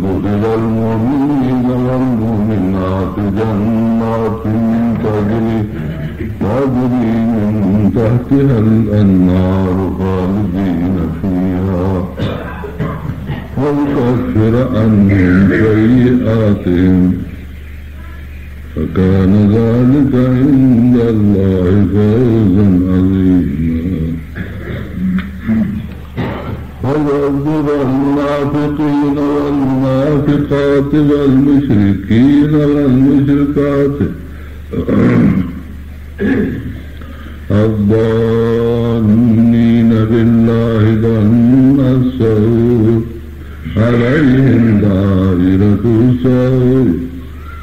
ويدخل المؤمنين والمؤمنات جنات تجري من تحتها الأنهار خالدين فيها ويكفر عنهم سيئاتهم فكان ذلك عند الله فوزا عظيما. ويعذب المنافقين والمنافقات والمشركين والمشركات الظانين بالله ظن السوء عليهم دائرة السوء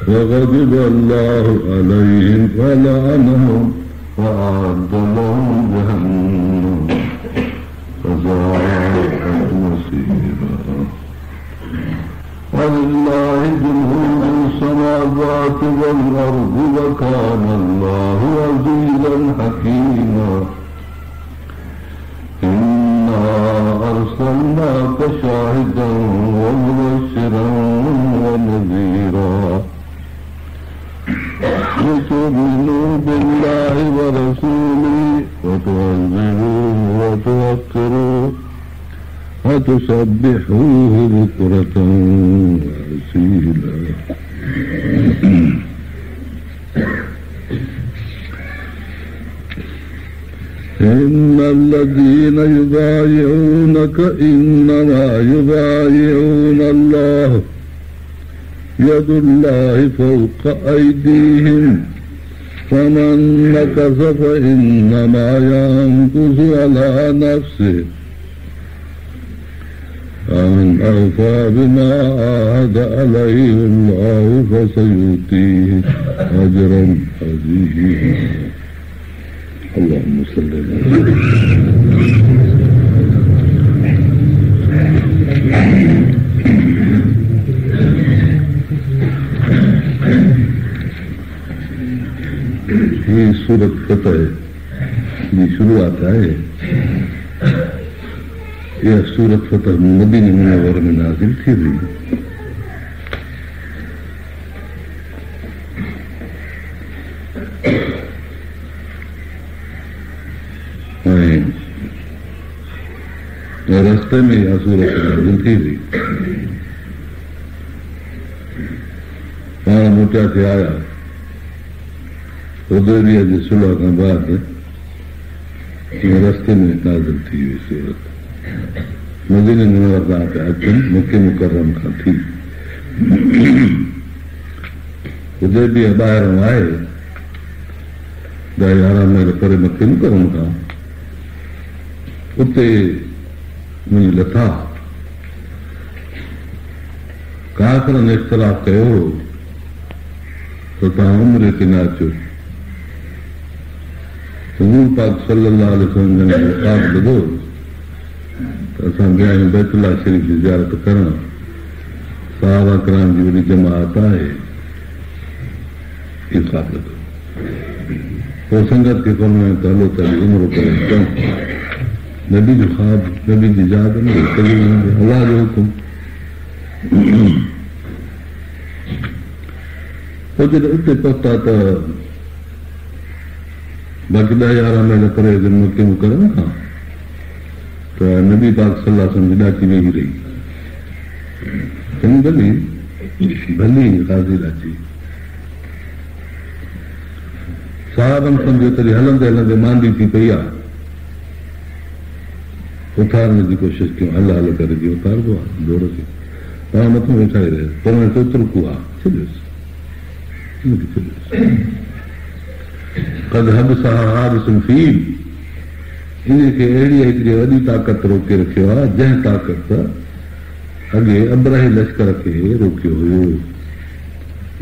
وغضب الله عليهم ولعنهم وأعد لهم جهنم فساءت مصيرا. ولله جنود السماوات والأرض وكان الله عزيزا حكيما. إنا أرسلناك شاهدا ومبشرا ونذيرا لتؤمنوا بالله ورسوله وتعزروه وتوقروه وتسبحوه بكرة وأصيلا. إن الذين يبايعونك إنما يبايعون الله يد الله فوق أيديهم فمن نكث فإنما ينكث على نفسه ومن أوفى بما عاهد عليه الله فسيؤتيه أجرا عظيما. اللهم صل على ये सूरत फतह की शुरुआत है। यह सूरत फतह मदीने मुनव्वरा में नाज़िल थी हुई। रास्ते में यह सूरत नाज़िल थी हुई। पाण मोटा थे आया हुदैबिया जी सुलह खां बाद रस्ते में नाज़िल थी हुई सूरत। मदीने मुनव्वरा ते अचनि मक्के मुकर्रम खां थी। हुदैबिया ॿाहिरों आहे 10-11 मील परे मक्के मुकर्रम खां। उते मुंहिंजी लथा काफ़िरनि इख़्तिलाफ़ कयो त तव्हां उमिरि ते न अचो। हुज़ूर पाक सल्लल्लाहु अलैहि वसल्लम जो ख़्वाब ॿुधो त असां विया आहियूं बैतुल्लाह शरीफ़ जी ज़ियारत करणु। सहाबा किराम जी वॾी जमात आहे। इहो ख़्वाब ॿुधो। पोइ संगत खे कोन वञो त हलो त उमिरि करे अचूं। नबी जो ख़्वाब, नबी जी याद में अल्लाह जो हुकुम। पोइ जॾहिं उते पहुता त बाक़ी 10-11 मील परे मक्के मुकर्रम खां त नबी पाक सल्लल्लाहु अलैहि वसल्लम जी ॾाची वेही रही। चङी भली हाज़िर अची साहबनि सम्झो तॾहिं हलंदे हलंदे मांदी थी पई आहे। उथारण जी कोशिशि कयूं। हल हल करे जी उथारबो आहे जोर खे। तव्हां मथां वेठाए रहियो पर सोचरुकू आहे। छॾियोसि कद हब सां हारिसुन फील। इनखे अहिड़ी हिकिड़ी वॾी ताक़त रोके रखियो आहे जंहिं ताक़त अॻे अब्राही लश्कर खे रोकियो हुयो।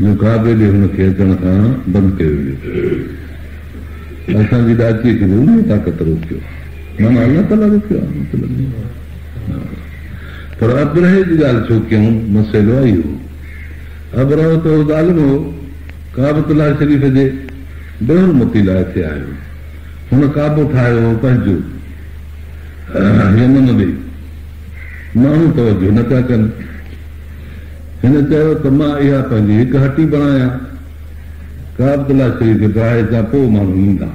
जो काबे ॾे हुनखे अचण खां बंदि कयो हुयो। असांजी ॾाचीअ खे बि उन ताक़त रोकियो। माना अल्लाह ताला रोकियो आहे। पर अब्राहे जी ॻाल्हि छो कयूं? मसइलो आहे इहो। अब्राहो त ज़ालिम हो। काबतुल्लाह शरीफ़ जे बेहुरमती लाइ थिए आयो। हुन काबो ठाहियो हो पंहिंजो यमन ॾे। माण्हू तवजो न पिया कनि। हिन चयो त मां इहा पंहिंजी हिकु हटी बणायां, काबतुल्लाह शरीफ़ खे ड्राहे खां पोइ माण्हू ईंदा।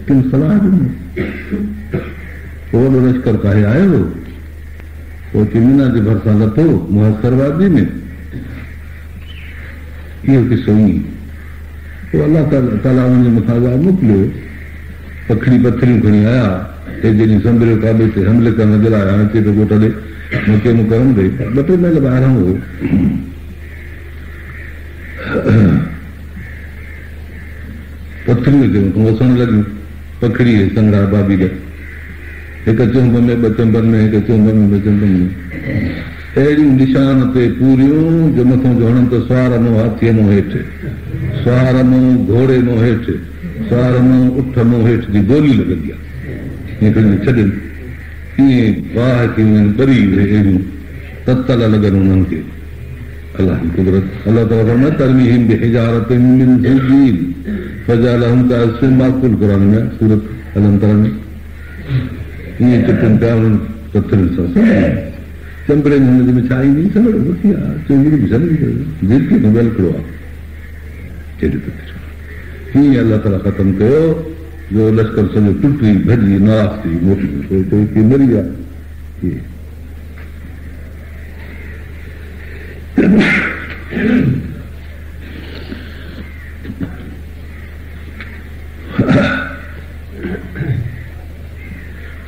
किन सलाह ॾिनो, पोइ वॾो लश्कर काहे आयो, पोइ चिमीना जे भरिसां लथो मुहसरवादी में। इहो किसो ईअं पोइ अलाह ताला हुनजे मथां मोकिलियो, पखड़ी पथरियूं खणी आया, हे जॾहिं संभरियो काबे ते हमले करण जे लाइ हाणे चए थो ॻोठ ॾे मूंखे मुकरम ॾे, ॿ टे महिल ॿाहिरां हो पथरियूं जे मथां वसण लॻियूं, पखड़ी संगड़ा बाबी खे, हिकु चुंब में ॿ चंबनि में, हिकु चुंब में ॿ चंबनि में, अहिड़ियूं निशान ते पूरियूं जो मथां जो हणनि त सुवार मां हाथीअ मां हेठि, सुवार मां घोड़े मां हेठि, सुवार मां उठ मां हेठि जी गोली लॻंदी आहे, ईअं खणी छॾनि, ईअं वाह थी वञनि ॿरी अहिड़ियूं ततल लॻनि उन्हनि खे। अलाह जी कुदरत, अलाह ताला फरमाए तरमीहिम बिहिजारतिन मिन सिजील फजअलहुम कअस्फिन माकुल, क़ुरान में सूरत अल-अंतरा में ईअं चिटनि पिया उन्हनि पथरनि सां चंबड़े में हुनजे में छा ईंदी सवड़ वठी आहे, चोरी बि सड़ी जिल्की में वेलकड़ो आहे, हीअं अलाह ताला ख़तमु कयो जो लश्कर सॼो टुटी भॼी नास थी मोटी पोइ मरी विया।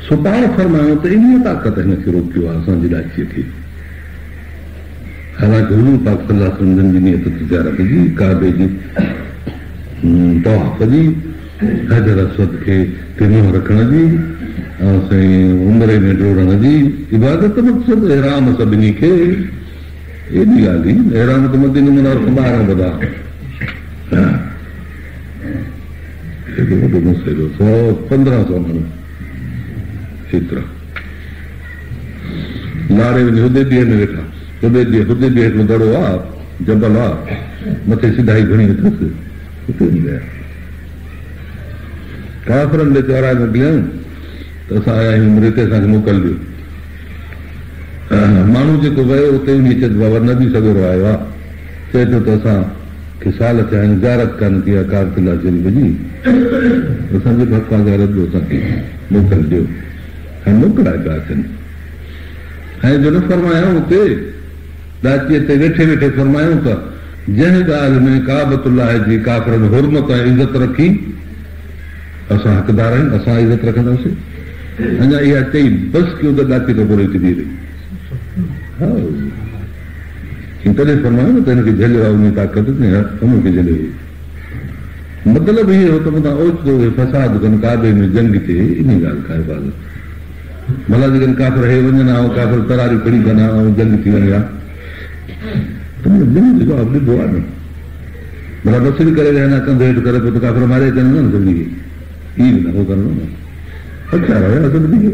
सो पाण फरमायो त इन ताक़त हिनखे रोकियो आहे असांजी लाचीअ खे। हालांकि हुजूर पाक सल्लल्लाहु अलैहि वसल्लम जी नियत तिजारत जी, काबे जी तौफ जी, हजर असवद खे तिनो रखण जी, ऐं साईं उमिरे में ॾोड़ण जी इबादत मक़सद एहराम सभिनी खे, एॾी ॻाल्हि ई एहराम त मदीने मुनव्वर खां 12 वॾा, एॾो वॾो मसइलो 100-1500 माण्हू एतिरा लाड़े वञी हुदैबिया में वेठा, हुदैबिया हिकिड़ो दड़ो आहे, जबल आहे, मथे सिधाई घणी अथसि, हुते वञी विया। काफ़िरनि ॾे चौराहे में बीहूं त असां आया आहियूं, रिते असांखे मोकल ॾियो। माण्हू जेको वियो उते वञी चए बाबा न बि सॻोरो आयो आहे, चए थो त असांखे साल थिया आहिनि, ज़ारत कान कई आहे काबतुल्लाह शरीफ़ जी, असांजे हक़ आहे ज़ारत जो, असांखे मोकल ॾियो। ऐं मोकिलाए पिया अचनि, ऐं जो न फरमायूं उते लाचीअ ते वेठे वेठे फरमायूं त जंहिं ॻाल्हि में काबतुल्लाह जी काफ़िरनि हुरमत ऐं इज़त रखी असां हक़दार आहियूं, असां इज़त रखंदासीं। अञा इहा चई बसि कयो त लाची त पूरी थी रही, तॾहिं फरमायूं न त हिनखे झलियो आहे, उन ताक़त हुनखे झलियो। मतिलबु इहो त मथां ओचितो फसाद कनि, काबे में जंग थिए, इन ॻाल्हि खां हिफ़ाज़त। भला जेकॾहिं काफ़िर हे वञनि ऐं काफ़िर तरारियूं खणी कनि ऐं जंग थी वञे हा, त जंग जो जवाबु ॾिबो आहे न। भला बसरी करे रहंदा कंधु हेठि करे पोइ त काफ़िर मारे अचनि न सभिनी खे, ई बि न हो करणो न, अच्छा रहिया सभिनी खे।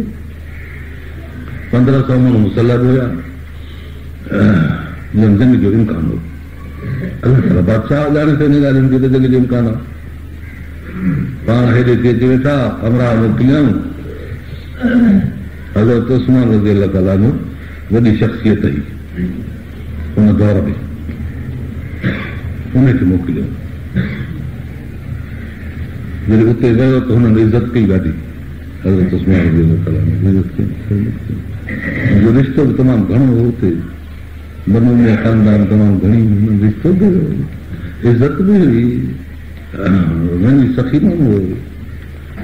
1500 माण्हू मुसलह हुया, जंग जो इम्कान हो। अलाह ताला बादशाह ॼाणे त हिन ॻाल्हियुनि खे त जंग जो इम्कान आहे। पाण हेॾे थी अची वेठा, अमरा मोकिलियऊं, हज़रत उस्मान रज़ी अल्लाह ताला जो वॾी शख़्सियत हुई उन दौर में, उनखे मोकिलियो। जॾहिं उते वियो त हुननि इज़त कई ॾाढी, हज़रत उस्मान रज़ी अल्लाह ताला इज़त कई, जो रिश्तो बि तमामु घणो हो उते, बनो में ख़ानदान तमामु घणी रिश्तो बि हुयो, इज़त बि हुई, घणी सखी माण्हू हो,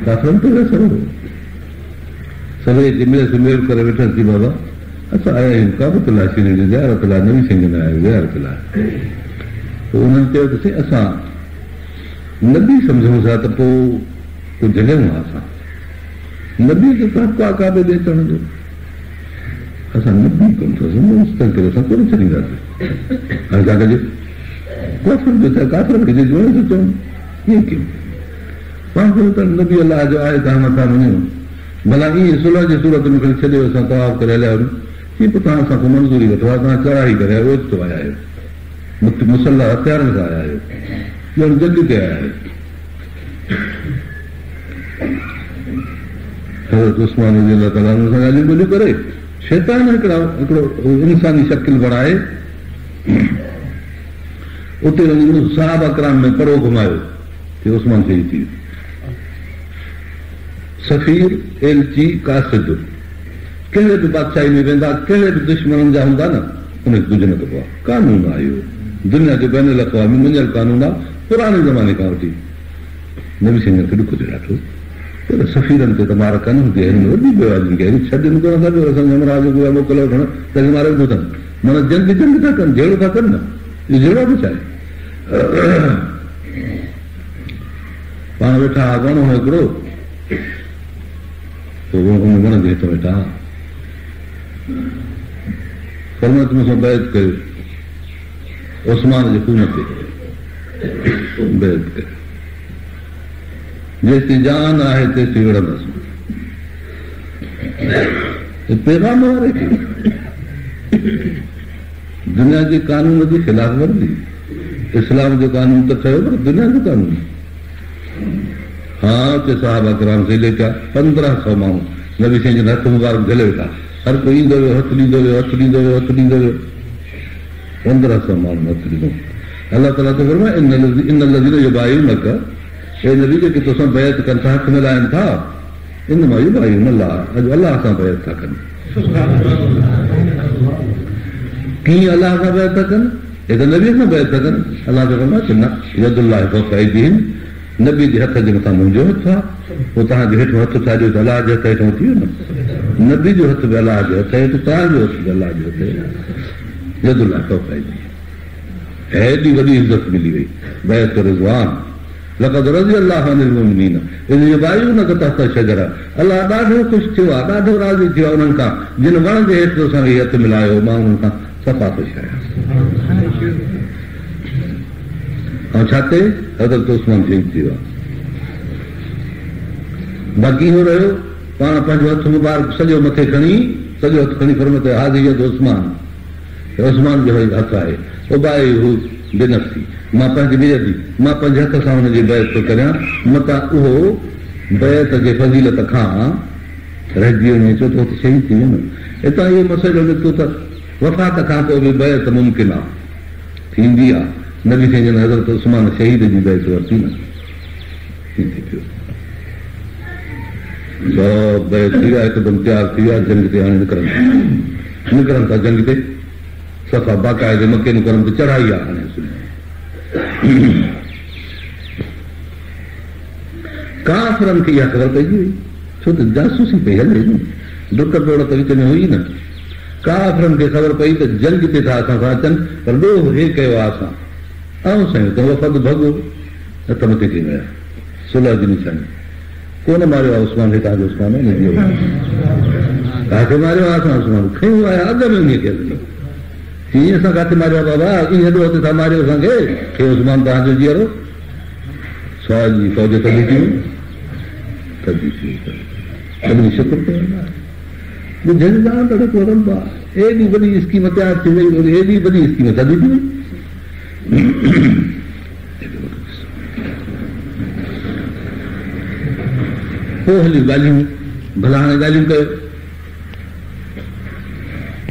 काफ़िरनि ते असर हो। सभई मिले सुमेल करे वेठा थी बाबा असां आया आहियूं काबतुल्लाह शरीफ़ जी ज़ियारत लाइ, नवी सिंध में आया आहियूं ज़ियारत लाइ। पोइ उन्हनि चयो त साईं असां न बि सम्झूं था त पोइ को जॻहियूं आहे, असां न बि त हक़ आहे काबे ॾे अचण जो, असां न बि कोन था सम्झूं, मुस्तक़िल असां कोन छॾींदासीं। हाणे छा कजे, काफ़िर जो छा, काफ़िरनि खे जोड़े थो चवनि, कीअं कयूं? पाण त न बि अलाह जो आहे, तव्हां मथां वञो, भला ईअं सुलह जी सूरत में खणी छॾियो, असां तवाफ़ करे हलिया वञूं, कीअं पोइ तव्हां असांखां मंज़ूरी वठो आहे, तव्हां चढ़ाई करे ओचितो आया आहियो, मुसल्ला हथियारनि सां आया आहियो, ॼण जंग ते आया आहियो। हज़रत उस्मान रज़ी अल्लाह ताला सां ॻाल्हियूं ॿोलियूं करे शैतान हिकिड़ो इंसानी शकिल बणाए उते वञी सहाबा कराम में परो घुमायो कि उस्मान शहीद थी वियो। सफ़ीर एलची कासिद कहिड़े बि बादशाही में वेंदा, कहिड़े बि दुश्मन जा हूंदा न, उनखे कुझु न कबो आहे। कानून आहे इहो, दुनिया जो बैन अल-अक़वामी मञियल कानून आहे, पुराणे ज़माने खां वठी। नबी सिंह खे ॾुख थियो ॾाढो, पर सफ़ीरनि ते त मार कनि, हिन में वॾी बेवाजी कई, छॾनि कोन था पियो, असांजे हमराह जो मोकल वठण तॾहिं मारे थो अथनि, माना जंग था कनि, जहिड़ो था कनि न, इहो जहिड़ो बि छा आहे। पाण वेठा वण हो हिकिड़ो, उन वण जे हेठि वेठा फरमायो मूंसां बैत कयो, उस्मान जे खून ते बैत कयो, जेसिताईं जान आहे तेसिताईं विढ़ंदसि। पैगाम वारे खे दुनिया जे कानून जी ख़िलाफ़ वर्जी, इस्लाम जो कानून त ठहियो पर दुनिया जो कानून। हाँ उते साहबा कराम से लेकर 1500 माण्हू नबी साईं जन हथ मुबारक झले वेठा, हर कोई ईंदो वियो, हथ ॾींदो वियो, हथ ॾींदो वियो, हथ ॾींदो वियो, 1500 माण्हू हथ ॾिनो। अलाह ताला तो फरमाए इन लज़ीन युबाइउनक, हे नबी जेके तोसां बैत कनि था, हथ मिलाइनि था, इन्नमा युबाइउन अल्लाह, अॼु अलाह सां बैत था कनि। कीअं अलाह सां बैत था कनि? हे त नबीअ सां बैत था कनि। अलाह जो फरमाए न यदुल्लाहि फौक़ अयदीहिम, नबी जे हथ जे मथां मुंहिंजो हथ आहे, पोइ तव्हांजे हेठि हथ छा ॾियो त अलाह जे हथ हेठां थी वियो न। नबी जो हथ बि अलाह जे हथ हेठि, तव्हांजो हथ बि अलाह जे हथ हेठि। यदुल्लाहि फौक़ अयदीहिम, हेॾी वॾी इज़त मिली वई। बैत रिज़वान लक़द रज़ी अल्लाहु अनिल मुमिनीन इज़ युबाइउनक तहत शजरा, अलाह ॾाढो ख़ुशि थियो आहे, ॾाढो राज़ी थियो आहे उन्हनि खां जिन वण जे हेठि तोसां हीउ हथ मिलायो, मां उन्हनि खां सफ़ा थो शायां। ऐं छा ते हज़रत उस्मान शहीद थी वियो आहे। बाक़ी इहो रहियो पाण पंहिंजो हथ मुबारक सॼो मथे खणी, सॼो हथ खणी फरमाए हाज़ियत उस्मान, उस्मान जो हथ आहे, उबाए हू बेनफ़्सी, मां पंहिंजी बेअदी, मां पंहिंजे हथ सां हुनजी बैत थो करियां, मतां उहो बैत जे फज़ीलत खां रहिजी वञे, छो त शहीद थी वियो न। हितां इहो मसइलो निकितो त वफ़ात खां पोइ बि बैत मुमकिन आहे, थींदी आहे। नबी साईं जन हज़रत उस्मान शहीद जी बैत वरिती न, थी पियो सब बैत थी विया, हिकदमि तयारु थी विया, जंग ते हाणे निकिरनि था जंग ते, सफ़ा बाक़ाइदे मके मुकरम ते चढ़ाई आहे। हाणे काफ़िरनि खे इहा ख़बर पइजी वई, छो त जासूसी पई हले न, डुक दौड़ त विच में हुई न। काफ़िरनि खे ख़बर पई त जंग ते था असां सां अचनि, पर ॾोह हे कयो आहे असां, ऐं साईं त वफ़द भॻो हथ मथे थी विया, सुलह जी निशानी कोन मारियो आहे उस्मान खे, तव्हांजो उस्मान आहे न, तव्हांखे मारियो आहे असां उस्मान खयूं आहे अॻ में उन खे, ईअं असां किथे मारियो आहे बाबा, ईअं हेॾो हथ सां मारियो असांखे, खे उस्मान तव्हांजो जीअरो सवाल जी फ़ौज थधी थी वई, शुक्र कयो ॿुधण ॾाढो वणंदो आहे। एॾी वॾी स्कीम तयारु थी वई, एॾी वॾी स्कीम थधी थी वई। पोइ हली ॻाल्हियूं, भला हाणे ॻाल्हियूं कयो,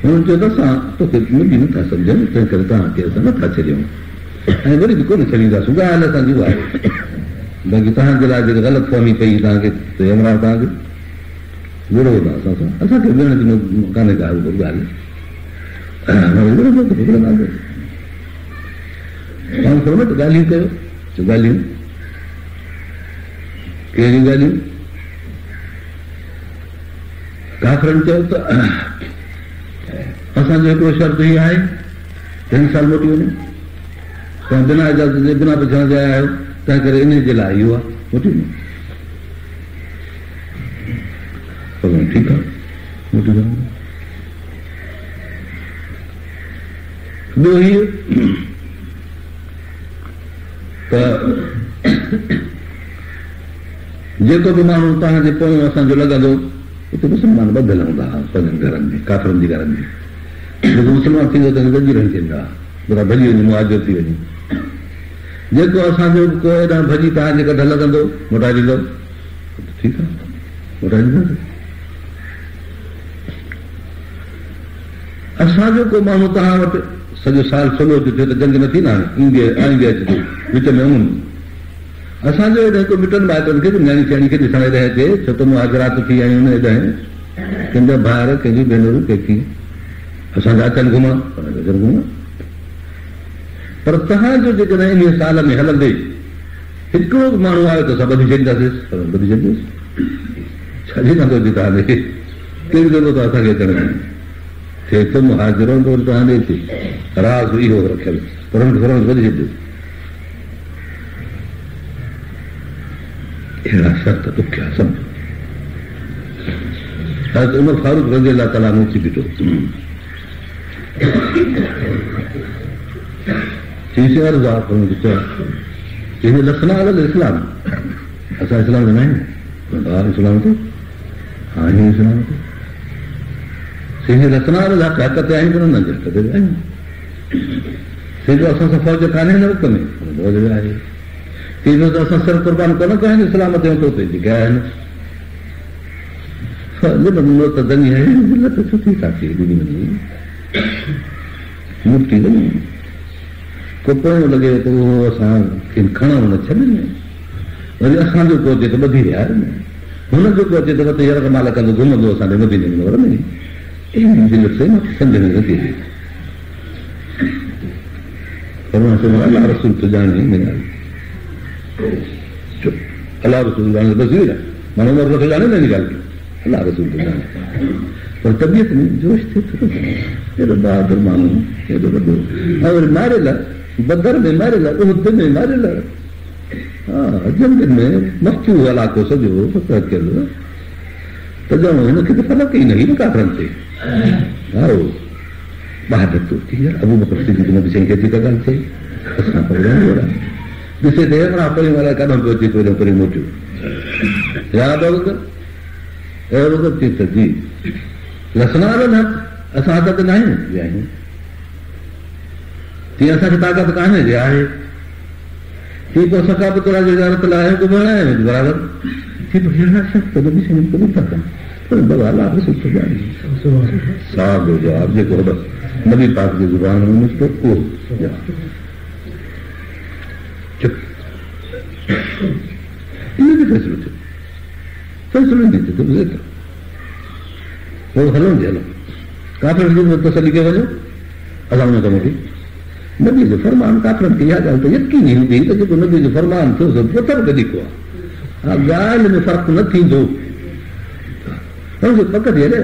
हुननि चयो त असां तोखे मिली नथा सम्झनि, तंहिं करे तव्हांखे असां नथा छॾियूं, ऐं वरी बि कोन छॾींदासीं, ॻाल्हि असांजी उहा आहे। बाक़ी तव्हांजे लाइ जेका ग़लति फहमी पई तव्हांखे, हमरा तव्हांखे विड़ो था असांखे विढ़ण जी कान्हे का ॻाल्हि, ॻाल्हियूं कयो, ॻाल्हियूं कहिड़ियूं ॻाल्हियूं? काफ़िरनि चयो त असांजो हिकिड़ो शर्त हीअ आहे, 3 साल मोटी वञो, तव्हां बिना इजाज़त जे बिना पुछण जे आया आहियो, तंहिं करे इन जे लाइ इहो आहे, मोटी वञो। ठीकु आहे, मोटी वञो। ॿियो हीअ त जेको बि माण्हू तव्हांजे पोयों असांजो लॻंदो, उते मुस्लमान ॿधियल हूंदा हुआ पंहिंजनि घरनि में, काफ़िरनि जे घरनि में, जेको मुस्लमान थींदो त गॾिजी रही थींदा, थोरा भॼी वञे, मुआज़ो थी वञे। जेको असांजो को हेॾां भॼी तव्हांजे कढ लॻंदो, मोटाए ॾींदो, ठीकु आहे, मोटाए ॾींदासीं। असांजो को माण्हू तव्हां वटि सॼो साल सलो थो थिए त जंग न थी न ईंदे आईंदे अचे विच में असांजो हेॾे हिकु मिटनि माइटनि खे न्याणी छाणी खे ॾिसण हेॾे अचे छो त मूं हाज़रात थी आयूं हेॾे कंहिंजा ॿार कंहिंजी भेनरूं कंहिंखी असांजा अचनि घुमण पर तव्हांजो जेकॾहिं इन साल में हलंदे हिकिड़ो बि माण्हू आयो त असां ॿधी छॾींदासीं छॾी नथो अचे तव्हांखे कहिड़ी ज़रूरत आहे असांखे अचण में थिए त हाज़िर हूंदो तव्हां ॾे राज़ इहो रखियल पर हुनखे वधी छॾियो अहिड़ा शर्त ॾुखिया सम्झो उमर फारूक रज़ी अलाह ताला मूं अची बीठो हिन लसना इस्लाम असां इस्लाम जो न आहियूं इस्लाम ते हा हिन इस्लाम ते लसना हक़ ते आहियूं न हक़ ते आहियूं सिधो असां सां फ़ौज कान्हे हिन वक़्त में फ़ौज में आहे थींदो त असां सिर क़ुर्बान कोन कया आहिनि इस्लाम ते तो ते जेके आहिनि सुठी काथी मुफ़्ती को पोयों लॻे त उहो असां खणूं न छॾनि वरी असांजो को अचे त ॿधी विया हुनजो को अचे त वटि हींअर कमाल कंदो घुमंदो असांजे मदीने में ख़बर में सम्झ में नथी अचे अलाह रसूल तो ॼाणे अलाह रसूल ॼाणे बसि इहो आहे माण्हू उमिरि नथो ॼाणे न हिन ॻाल्हि खे अलाह रसूल तो ॼाणे पर तबियत में जोश थिए थो हेॾो बहादुर माण्हू हेॾो वॾो ऐं वरी मारियल आहे बदर में मारियल आहे उहद में मारियल आहे हा जंग में मस्तू इलाइक़ो सॼो रखियल त ॼणो हिनखे त फर्क़ु ई न ई न काफ़रनि ते हा बहादुर थो थी अबू बकर सिद्दीक़ नबी साईं खे थी का ॻाल्हि चई असां ॾिसे त हेतिरा परियों वारा काॾों पियो अचे परे मोटियो यादि अहिड़ो थी त जी लसना न असां हक़ ते न आहियूं तीअं असांखे ताक़त कान्हे जे आहे थी पोइ सकाबत जी इजाज़त लाइ आहियूं बराबरि थी पोइ अहिड़ा शख़्स नबी साईं कबूल था कनि पर अलाह रसूल तो ॼाणे साॻियो जवाबु जेको बसि नबी पाक जी ज़ुबान में निकितो उहो चुप इहो बि फ़ैसिलो थियो फ़ैसिलो न थियो त पोइ हलूं हलूं काफ़िर जी तसली खे वञो असां हुन कम खे नबी जो फरमान काफ़िरनि खे इहा ॻाल्हि त यकीनी हूंदी त जेको नबी जो फरमान थियो सो पुतर वधीक आहे हा ॻाल्हि में फ़र्क़ु न थींदो पक थी हले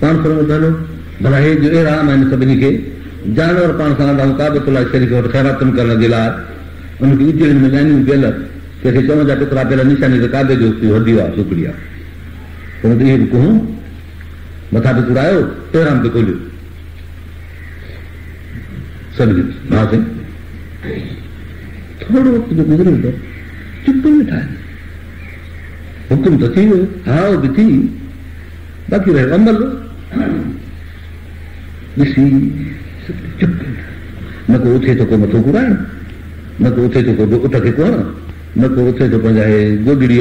पाण फरमाईंदो हलो भला हे जो अहिड़ा आम आहिनि सभिनी खे जानवर पाण सां रहंदा आहियूं काबतुल्लाह शरीफ़ वटि ख़ैरातुनि करण जे लाइ उनखे उजड़ियुनि में लाइनियूं पियल कंहिंखे चवण जा टुकड़ा पियल निशानी त काबे जो हॾियो आहे सुकड़ी आहे त इहे बि कहूं मथां बि घुरायो तेराम बि खोलियो सभिनी हा साईं थोरो वक़्तु जो गुज़रियो त चुप वेठा आहिनि हुकुम त थी वियो हा बि थी बाक़ी रहियो अमल ॾिसी चुप न को उथे थो को मथो घुराइण न को उथे थो को उठ खे कोण न को उथे थो पंहिंजा हे गोगड़ी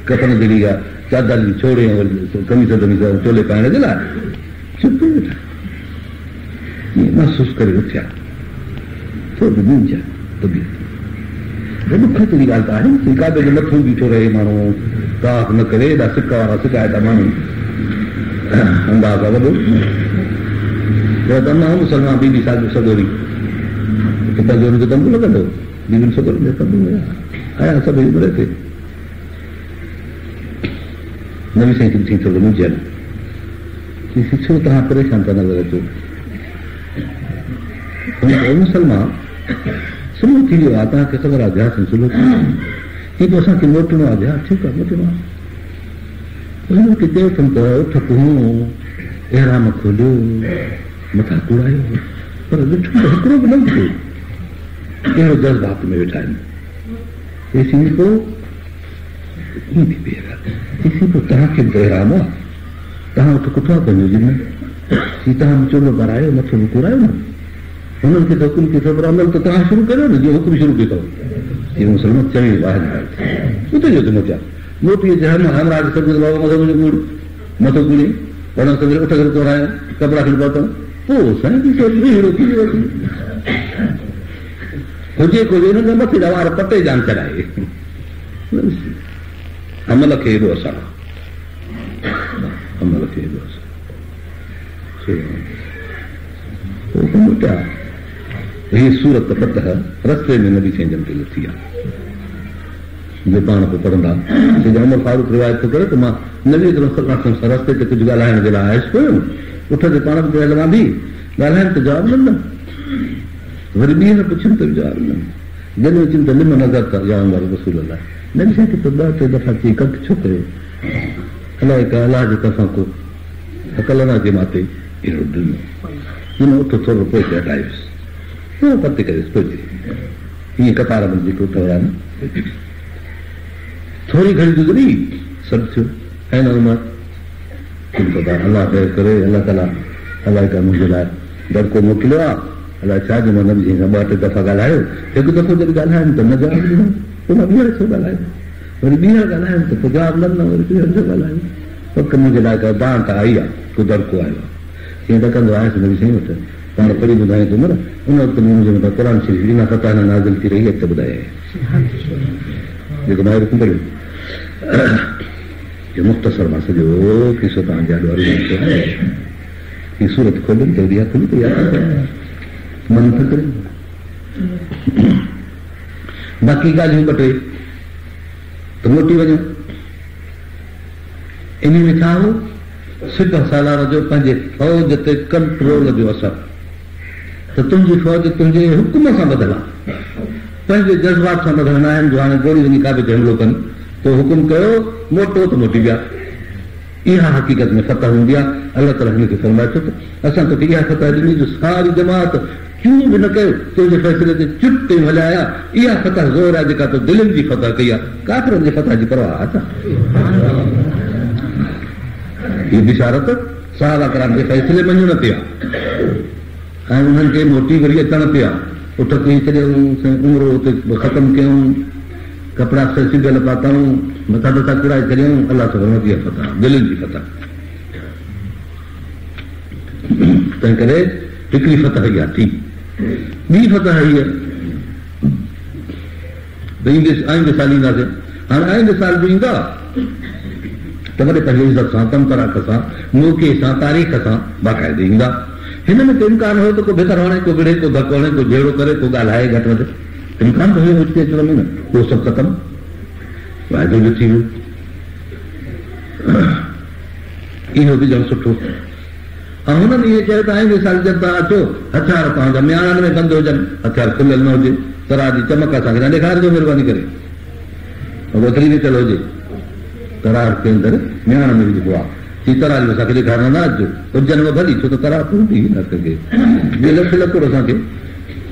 कफन जहिड़ी आहे चादर जी छोड़े कमीस चोले पाइण जे लाइ चुप वेठा ईअं महसूसु करे उथिया थोरो मुंहिंजा तबियत दुख जी ॻाल्हि त आहे काबे जो मथो बीठो रहे माण्हू ताक न करे एॾा सिका वारा सिकाए था माण्हू अंदाज़ आहे वॾो तमामु मुस्लमान बीबी साॻियो सॻोरी पंहिंजो हुनजो तंबू लॻंदो बीबी सॻोरी में तंबू आया सभई उमिरि ते नवी साईं थी थोरो मुंझियल छो तव्हां परेशान था नज़र अचो मुस्लमान सुलू थी वियो आहे तव्हांखे ख़बर आहे जहाज़ सुलू थी वियो हीअ पोइ असांखे मोटिणो आहे जहाज़ ठीकु आहे मोटिणो आहे हुनखे चयो अथमि त उठ कुहूं एराम खोलियो मथां घुरायो पर ॾिठो त हिकिड़ो बि न थियो अहिड़ो जज़्बात में वेठा आहिनि तेसी पोइ ईअं थी पई तेसी पोइ तव्हांखे बि एराम आहे तव्हां उठ कुठो आहे पंहिंजो जिन ही तव्हां चोलो भरायो मथो बि घुरायो न हुननि खे त हुकुम खे ख़बर अमल त तव्हां शुरू करियो न जीअं हुकुम शुरू कयो अथव मुस्लमान चई ॿाहिरि उते जो मचा मोटी हमारा मथो कुड़ी वॾो सवेरे उठ करे तोड़ायो कपिड़ा खणी पहुतो पोइ साईं हुजे कोई हुनखे मथे जा वार पटे जान चढ़ाए अमल खे हेॾो असर अमल खे हेॾो असर मोटिया हीअ सूरत फतह रस्ते में नबी साईं जन ते लथी आहे जो पाण पोइ पढ़ंदा उमर फारूक रिवायत थो करे त मां नबी सां रस्ते ते कुझु ॻाल्हाइण जे लाइ आयुसि पियो उठ ते पाण बि लॻंदी ॻाल्हाइण त जवाबु न ॾिनमि वरी ॿीहर पुछियुमि त बि जवाबु ॾिनमि जॾहिं अचनि त लिम नज़र त या उमर रसूल अलाह नबी साईं खे त ॿ टे दफ़ा चई कट छो कयो अलाए का अलाह जे तरफ़ां को अकल न अचे माते अहिड़ो ॾिनो उठ थोरो पोइ ते हटायुसि पते करेसि पोइ ईअं कतार में जेको उठ विया न थोरी घणी गुज़री सभु थियो ऐं अलाह ख़ैर करे अलाह ताला अलाए का मुंहिंजे लाइ दड़को मोकिलियो आहे अलाए छा जो मां नबी सां ॿ टे दफ़ा ॻाल्हायो हिकु दफ़ो जॾहिं ॻाल्हाइनि त न जवाबु ॾिनो पोइ मां ॿीहर छो ॻाल्हायो वरी ॿीहर ॻाल्हाइनि त पोइ जवाबु न ॾिनो वरी ॿीहर छो ॻाल्हायो पक मुंहिंजे लाइ का बाण त आई आहे को दड़को आयो आहे कीअं ॾकंदो आयुसि नबी साईं वटि पाण पढ़ी ॿुधाए थो न उन वक़्तु में मुंहिंजे मथां क़ुर शरीफ़ बिना फतह नाज़िल थी रही अचे ॿुधाए जेको मां पढ़ियो मुख़्तसर मां सॼो किसो तव्हांजे आॾो हीअ सूरत खोलनि त रिया खुली त यादि मन थो करे बाक़ी ॻाल्हियूं ॿ टे त मोटी वञो इन में छा हो सिख सालार जो पंहिंजे फ़ौज ते कंट्रोल जो असर त तुंहिंजी फ़ौज तुंहिंजे हुकुम सां ॿधल आहे पंहिंजे जज़्बात सां ॿधल न आहिनि जो हाणे गोली वञी काबे ते हमिलो कनि तो हुकुम कयो मोटो त मोटी विया इहा हक़ीक़त में फतह हूंदी आहे अलाह ताला हिनखे फरमाए थो त असां तोखे इहा फतह ॾिनी जो सारी जमात क्यों बि न कयो तुंहिंजे फ़ैसिले ते चुट ते हलाया इहा फतह ज़ोर आहे जेका तो दिलनि जी फतह कई आहे काफ़िरनि जी फतह जी परवाह आहे हीअ बिशारत सहाबा कराम जे फ़ैसिले मञण ते आहे ऐं उन्हनि खे मोटी वरी अचण ते आहे उठ कई छॾियऊं उमिरो हुते ख़तमु कयूं कपिड़ा सिबियल पातऊं मथा मथा किराए छॾियऊं अलाह त वधी फतह दिलनि जी फतह तंहिं करे हिकिड़ी फतह इहा थी ॿी फतह हीअ आईंदे साल ईंदासीं हाणे आईंदे साल बि ईंदा त वरी पंहिंजे इज़त सां तमतराक सां मौक़े सां तारीख़ सां बाक़ाइदे ईंदा हिन में को इम्कान हो त को भितर हणे को विढ़े को धको हणे को जहिड़ो करे को ॻाल्हाए घटि वधि इम्कान त हुयो हिते अचण में न उहो सभु ख़तमु वाइदो बि थी वियो इहो बि ॼण सुठो ऐं हुननि इहे चयो त आईंदे साल जब तव्हां अचो हथियार तव्हांजा म्याणनि में बंदि हुजनि हथियार खुलियल न हुजे तरा जी चमक असांखे न ॾेखारिजो महिरबानी करे ओतिरी बि चलो हुजे तरार के अंदरि म्याण में विझिबो आहे ही तरार जो असांखे ॾेखारण न अचिजो उजन में भली छो त तरार फूटी न सघे ॿिए लख लकोड़ असांखे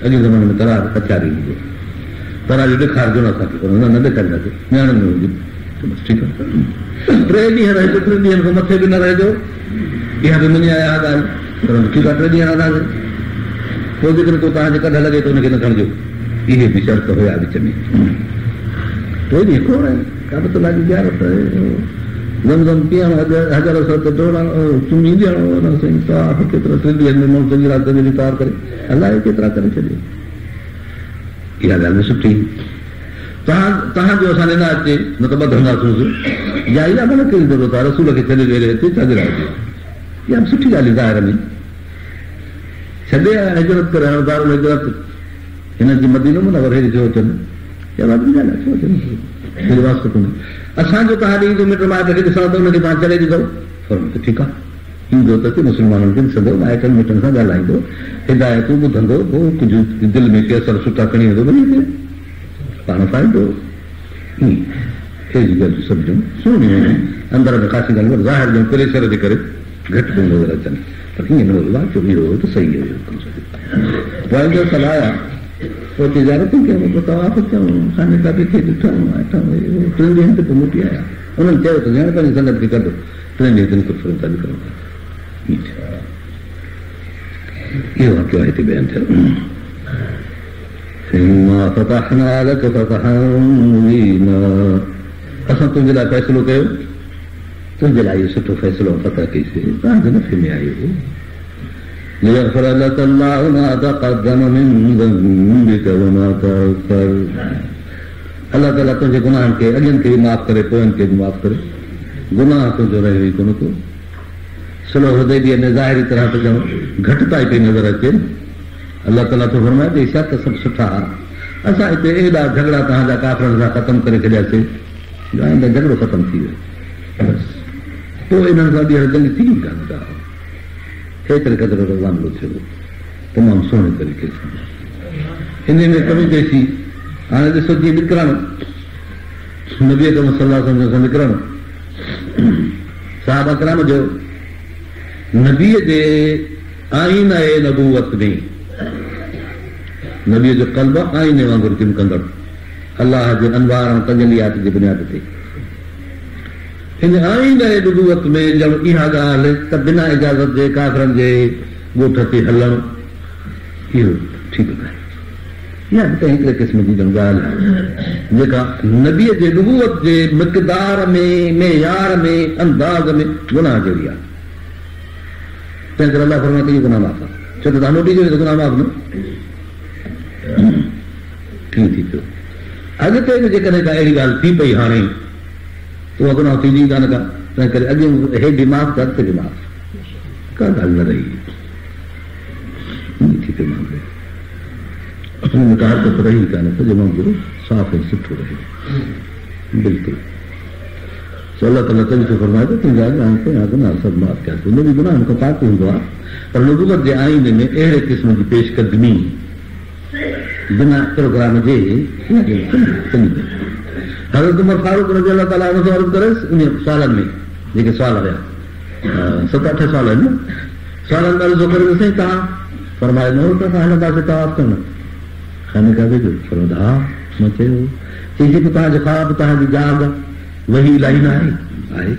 अॼु ज़माने में तरार हथियार ई हुजे तरार जो ॾेखारिजो न असांखे न ॾेखारींदासीं म्याणनि में हुजे ठीकु आहे 3 ॾींहं रहिजो 3 ॾींहंनि खां मथे बि न रहिजो इहा बि मञी आया ॻाल्हि पर ठीकु आहे 3 ॾींहं रहंदासीं पोइ जेकॾहिं को तव्हांखे कढ लॻे त हुनखे न खणिजो इहे बि शर्त हुया विच में 3 ॾींहं कोन आहे काबतुल्लाह जी ज़ियारत ज़मज़म पीअण हज़ार सौ ते दौड़ण चुमी ॾियणो साईं तवाफ़ केतिरा 3 ॾींहंनि में माण्हू सॼी राति जो तार करे अलाए केतिरा करे छॾे इहा ॻाल्हि बि सुठी तव्हांजो असांजे न अचे न त ॿधंदासूं या इहा मन कहिड़ी ज़रूरत आहे रसूल खे छॾे वेड़े अचे छाजे लाइ अचे इहा सुठी ॻाल्हि ज़ाहिर में छॾे आया हिजरत करे दारुल हिजरत हिननि जी मदीनो मुनवर हेॾे छो अचनि इहा वॾी ॻाल्हि आहे छो अचनि वास्तो कोन्हे असांजो तव्हां ॾींदो मिट माइट खे ॾिसणो त हुनखे तव्हां छॾे ॾींदो ठीकु आहे ईंदो त मुस्लमाननि खे ॾिसंदो माइटनि मिटनि सां ॻाल्हाईंदो हिदायतूं ॿुधंदो पोइ कुझु दिलि में के असर सुठा खणी वेंदो वञी पाण फ़ाइदो अहिड़ी ॻाल्हियूं सम्झूं सुहिणियूं आहिनि अंदरि में ख़ासी ॻाल्हि ज़ाहिर जो प्रेशर जे करे घटि कोन नज़र अचनि पर हीअं न वाचो इहो त सही हुयो पोइ जो सलाह आहे पोइ तिजारतूं कयूं पोइ तवाफ़ कयूं असांजे काबे खे ॾिठूं 3 ॾींहंनि ते पोइ मोटी आया उन्हनि चयो त ॼण पंहिंजी संगत खे कढो 3 ॾींहं ते कुझु था करूं इहो वाक़ियो आहे हिते बयानु थियो ثم فتحنا لك فتحا مبينا असां तुंहिंजे लाइ फ़ैसिलो कयो, तुंहिंजे लाइ इहो सुठो फ़ैसिलो फतह कईसीं, तव्हांजे नफ़े में आयो हो। अलाह ताला तुंहिंजे गुनाहनि खे अॻियनि खे बि माफ़ करे, पोयनि खे बि माफ़ करे। गुनाह तुंहिंजो रहियो ई कोन को। सुलह हुदैबिया में ज़ाहिरी तरह ते ॼण घटिताई पई नज़र अचे। अलाह ताला थो फरमाए त शर्त सभु सुठा, असां हिते एॾा झगड़ा तव्हांजा काफ़रनि सां ख़तमु करे छॾियासीं, झगड़ो ख़तमु थी वियो, पोइ इन्हनि सां ॿीहर जंग थी कान का। एतिरे क़दुरु जो मामिलो थियो तमामु सुहिणे तरीक़े सां। इन में कमी कईसीं। हाणे ॾिसो जीअं निकिरणु नबी अकरम सल्लल्लाहु अलैहि वसल्लम निकिरणु सहाबा किराम जो नबीअ जे आईन आहे नबूवत में, नबीअ जो क़ल्ब आईने वांगुरु चिमकंदड़ अलाह जे अनवार ऐं तजलियात जी बुनियाद ते। हिन आईन आहे नबूवत में ॼण इहा ॻाल्हि त बिना इजाज़त जे काफ़रनि जे ॻोठ ते हलणु इहो ठीकु न आहे। इहा बि त हिकिड़े क़िस्म जी ॼण ॻाल्हि आहे जेका नबीअ जे नबूवत जे मिक़दार में, मेयार में, अंदाज़ में गुनाह जहिड़ी आहे। तंहिं करे अलाह फरमाए त इहो गुनाह माफ़ आहे। छो त तव्हां नोटी कयो त गुनाह माफ़ न कीअं थी पियो। अॻिते बि जेकॾहिं का अहिड़ी ॻाल्हि थी पई हाणे त उहा गुनाह थींदी कान का। तंहिं करे अॻे हे बि माफ़ त अॻिते बि माफ़, का ॻाल्हि न रही थी पियो। का हरकत रही कान्हे, सॼो मामलो साफ़ ऐं सुठो रहे बिल्कुलु। अलाह ताला तॾहिं थो फरमाए त तुंहिंजा गुनाह सभु माफ़ कया। उन बि गुनाहनि खां पाक हूंदो आहे, पर नबूवत जे आईने में अहिड़े क़िस्म जी पेशकदमी बिना प्रोग्राम जे हज़रत उमर फारूक रज़ी अलाह ताला अन्हु अर्ज़ु करेसि उन सालनि में जेके सुवाल हुया, 7-8 साल आहिनि, सालनि में अर्ज़ु करे साईं तव्हां फरमाए न हो त असां हलंदासीं तवाफ़ करणु खाने का वेझो। फरमाईंदा हा मां चयो, चई जेको तव्हांजो ख़्वाब, तव्हांजी जाग वही इलाही न आहे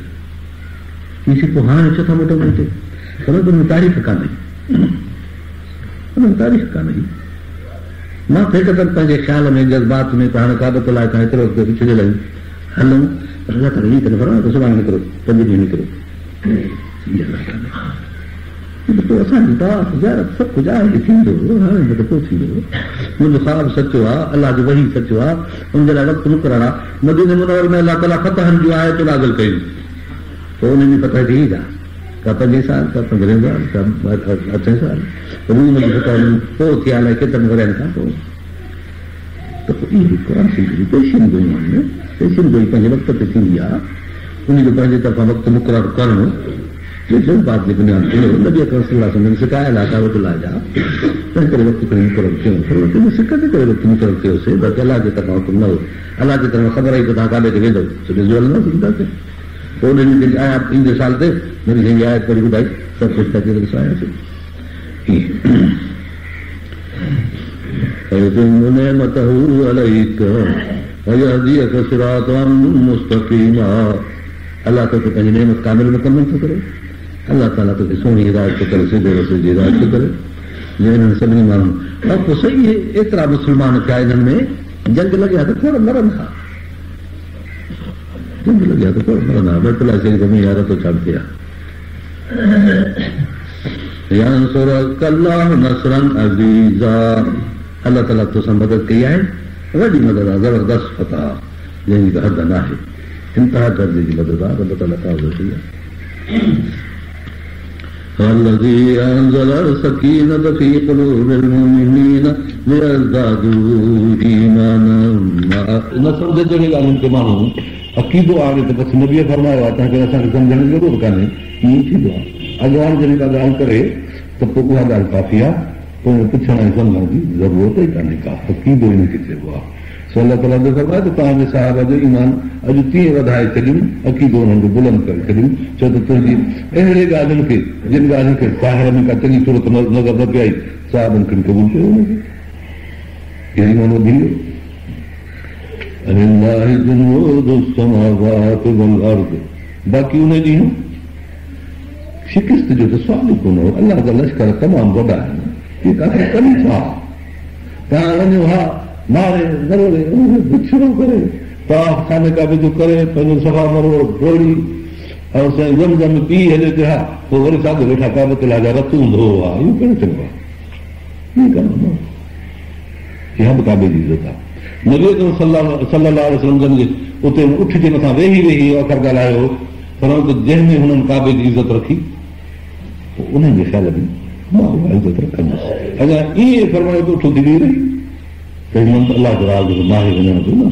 चईसीं पोइ हाणे छो था मोटो हिते? फरमाईंदो हुन में तारीख़ कान्हे, हुन में तारीख़ कान्हे। मां त हिकदमि पंहिंजे ख़्याल में जज़्बात में त हाणे काबत लाइ खां एतिरो छॾे लाइ हलूं, पर अलाह ताला ईअं करे फरमायो त सुभाणे निकिरो, 5 ॾींहं निकिरो। पोइ असांजी तवाफ़ ज़ियारत सभु कुझु आहे, थींदो हाणे त पोइ थींदो। मुंहिंजो ख़्वाब सचो आहे, अलाह जो वही सचो आहे, उनजे लाइ वक़्तु मुक़ररु आहे। मदीने मुनव्वर में अलाह ताला फतहनि जूं आयतूं नाज़िल कयूं, पोइ उन्हनि जी फतह थी आहे का 5 साल, का 15 साल, का 8 साल, रूम जी फतह पोइ थिया अलाए केतिरनि वरनि खां पोइ। त पोइ इहे क़ुरान जी पेशिन गोयूं आहिनि, पेशिन गोई पंहिंजे वक़्त ते थींदी आहे, उनजो पंहिंजे तरफ़ां वक़्तु मुक़ररु करणु बात जी बुनियाद ते नबी अकरम सल्लल्लाहु अलैहि वसल्लम सिकायल आहे काबतुल्लाह जा। तंहिं करे वक़्तु खणी मुक़ररु कयूं, सिक जे करे वक़्तु मुक़ररु कयोसीं, बाक़ी अलाह जे तरफ़ां हुकुम न हो। अलाह जे तरफ़ां ख़बर आई त तव्हां काबे ते वेंदव, सॼो ज़ोल न थींदासीं। पोइ उन्हनि जी आयात ईंदे साल ते नबी साईं जी आयत वरी ॿुधाई, सभु कुझु था ॾिसो आयासीं। अलाह तोखे पंहिंजी नेमत कामिल मुकमल थो करे, अलाह ताला तोखे सुहिणी हिदायत थो करे, सिधे रस्ते जी हिदायत थो करे। इन्हनि सभिनी माण्हुनि और पोइ सही एतिरा मुस्लमान थिया इन्हनि में, जंग लॻिया त खोड़ मरनि था, जंग लॻिया त खोड़ मरनि था। बरतला सही कमी यार तो छा थिया अलाह ताला तोसां मदद कई आहे, वॾी मदद आहे, ज़बरदस्त फतह जंहिंजी हद न आहे, इंतहा दर्जे जी मदद आहे। अलाह ताला का वठी आहे الذي أنزل السكينة في قلوب المؤمنين ليزدادوا إيمانا न सम्झ जहिड़ी ॻाल्हियुनि खे माण्हू अक़ीदो आहे त बसि नबीअ फरमायो आहे, तव्हांखे असांखे सम्झण जी ज़रूरत कान्हे, ईअं थींदो आहे। अॻवान जॾहिं का ॻाल्हि करे त पोइ उहा ॻाल्हि काफ़ी आहे, पोइ पुछण ऐं सम्झण जी ज़रूरत ई कान्हे का, अक़ीदो हिनखे चइबो आहे। अलाह ताला जो फरमाए त तव्हांजे साहिब जो ईमान अॼु तीअं वधाए छॾियूं, अक़ीदो हुननि जो बुलंद करे छॾियूं। छो त तुंहिंजी अहिड़े ॻाल्हियुनि खे, जिन ॻाल्हियुनि खे ज़ाहिर में का चङी सूरत नज़र न पई आई, साहिबनि खे क़बूल कयो हुनखे, कहिड़ी मानो थी वियो। बाक़ी उन ॾींहुं शिकिस्त जो त सुवाल ई कोन हो। अलाह जा लश्कर तमामु वॾा आहिनि, इहे काथे कनि छा? तव्हां वञो हा मारे ज़रूरु करे, तवाफ खाने काबे जो करे पंहिंजो सफ़ा मरो डोड़ी ऐं साईं ज़मज़म पी हले पिया पोइ वरी साॻियो वेठा काबे ते लाॻा रतूं धो आहे इहो कहिड़ो चइबो आहे ईअं कनि इहा बि काबे जी इज़त आहे नबी सल्लल्लाहु अलैहि वसल्लम जे उते उठ जे मथां वेही वेही अखर ॻाल्हायो पर जंहिंमें हुननि काबे जी इज़त रखी उन्हनि जे ख़्याल में मां उहा इज़त रखंदुसि अञा ईअं फरमाए थो उठ थी रही त हिननि अलाह जो राज़ माहे वञण जो न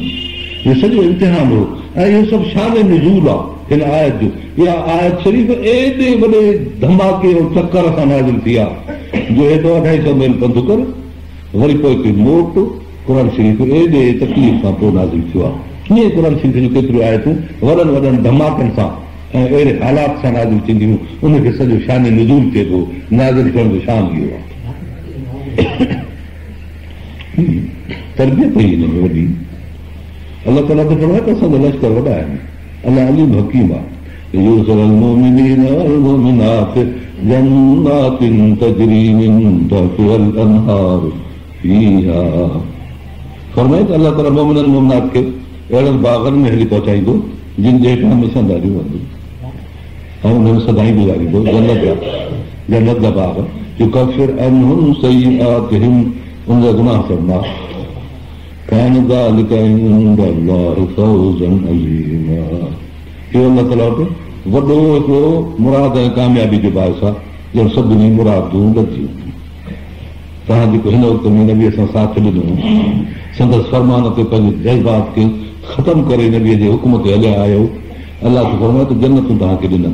इहो सॼो इम्तिहान हो ऐं इहो सभु शान नुज़ूल आहे हिन आयत जो इहा आयत शरीफ़ एॾे वॾे धमाके ऐं चकर सां नाज़िल थी आहे जो हेॾो 250 मील पंधु कर वरी पोइ हिकु मोट क़ुर शरीफ़ एॾे तकलीफ़ खां पोइ नाज़िल थियो आहे ईअं क़ुर शरीफ़ जूं केतिरियूं आयतूं वॾनि वॾनि धमाकनि सां ऐं अहिड़े हालात सां नाज़िल थींदियूं उनखे सॼो शान नुज़ूल थिए थो नाज़िल थियण जो शान इहो आहे तरबियत हुई हिन में वॾी अलाह ताला त फरमाए त असांजा लश्कर वॾा आहिनि अलाह अलीम हकीम आहे युरसिल मुमिनीन वल मुमिनात जन्नातिन तजरी मिन तहतिहा अल अनहार फीहा फरमाए त अलाह ताला मोमिननि मोमिनात खे अहिड़नि बाग़नि में हली पहुचाईंदो जिन जे हेठां मिसंदारियूं वहंदियूं ऐं उन में सदाईं गुज़ारींदो जन्नत जा बाग़ युकफ़िर अन्हुम सय्यिआतिहिम उनजा गुनाह सब माफ़ कान ज़ालिका इंदल्लाहि फ़ौज़न अज़ीमा इहो अलाह ताला वटि वॾो हिकिड़ो मुराद ऐं कामयाबी जो बाइस आहे ॼण सभिनी मुरादूं लथियूं तव्हां जेको हिन वक़्त में नबीअ सां साथ ॾिनो संदसि फरमान ते पंहिंजे जज़्बात खे ख़तमु करे नबीअ जे हुकुम ते हलिया आहियो अलाह खे फरमाए त जन्नतूं तव्हांखे ॾिननि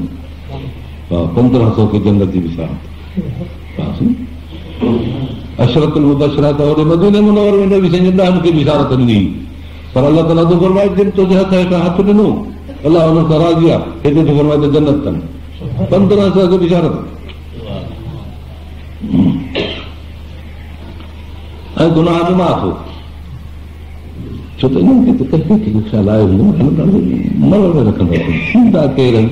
हा 1500 खे जन्नत जी बिसारत अशरतुल मुबशरा त होॾे मदीने मुनव्वर में नबी साईं ॾहनि खे बिसारत ॾिनी पर अलाह ताला तो फरमाए जिन तुंहिंजे हथ हेठां हथ ॾिनो अलाह हुन सां राज़ी आहे हिते तो फरमाए त जन्नत अथनि 1500 खे बिसारत ऐं गुनाह बि माफ़ हो छो त इन्हनि खे त कहिड़े ख़्याल आयो मरण रखंदासीं सीधा केरु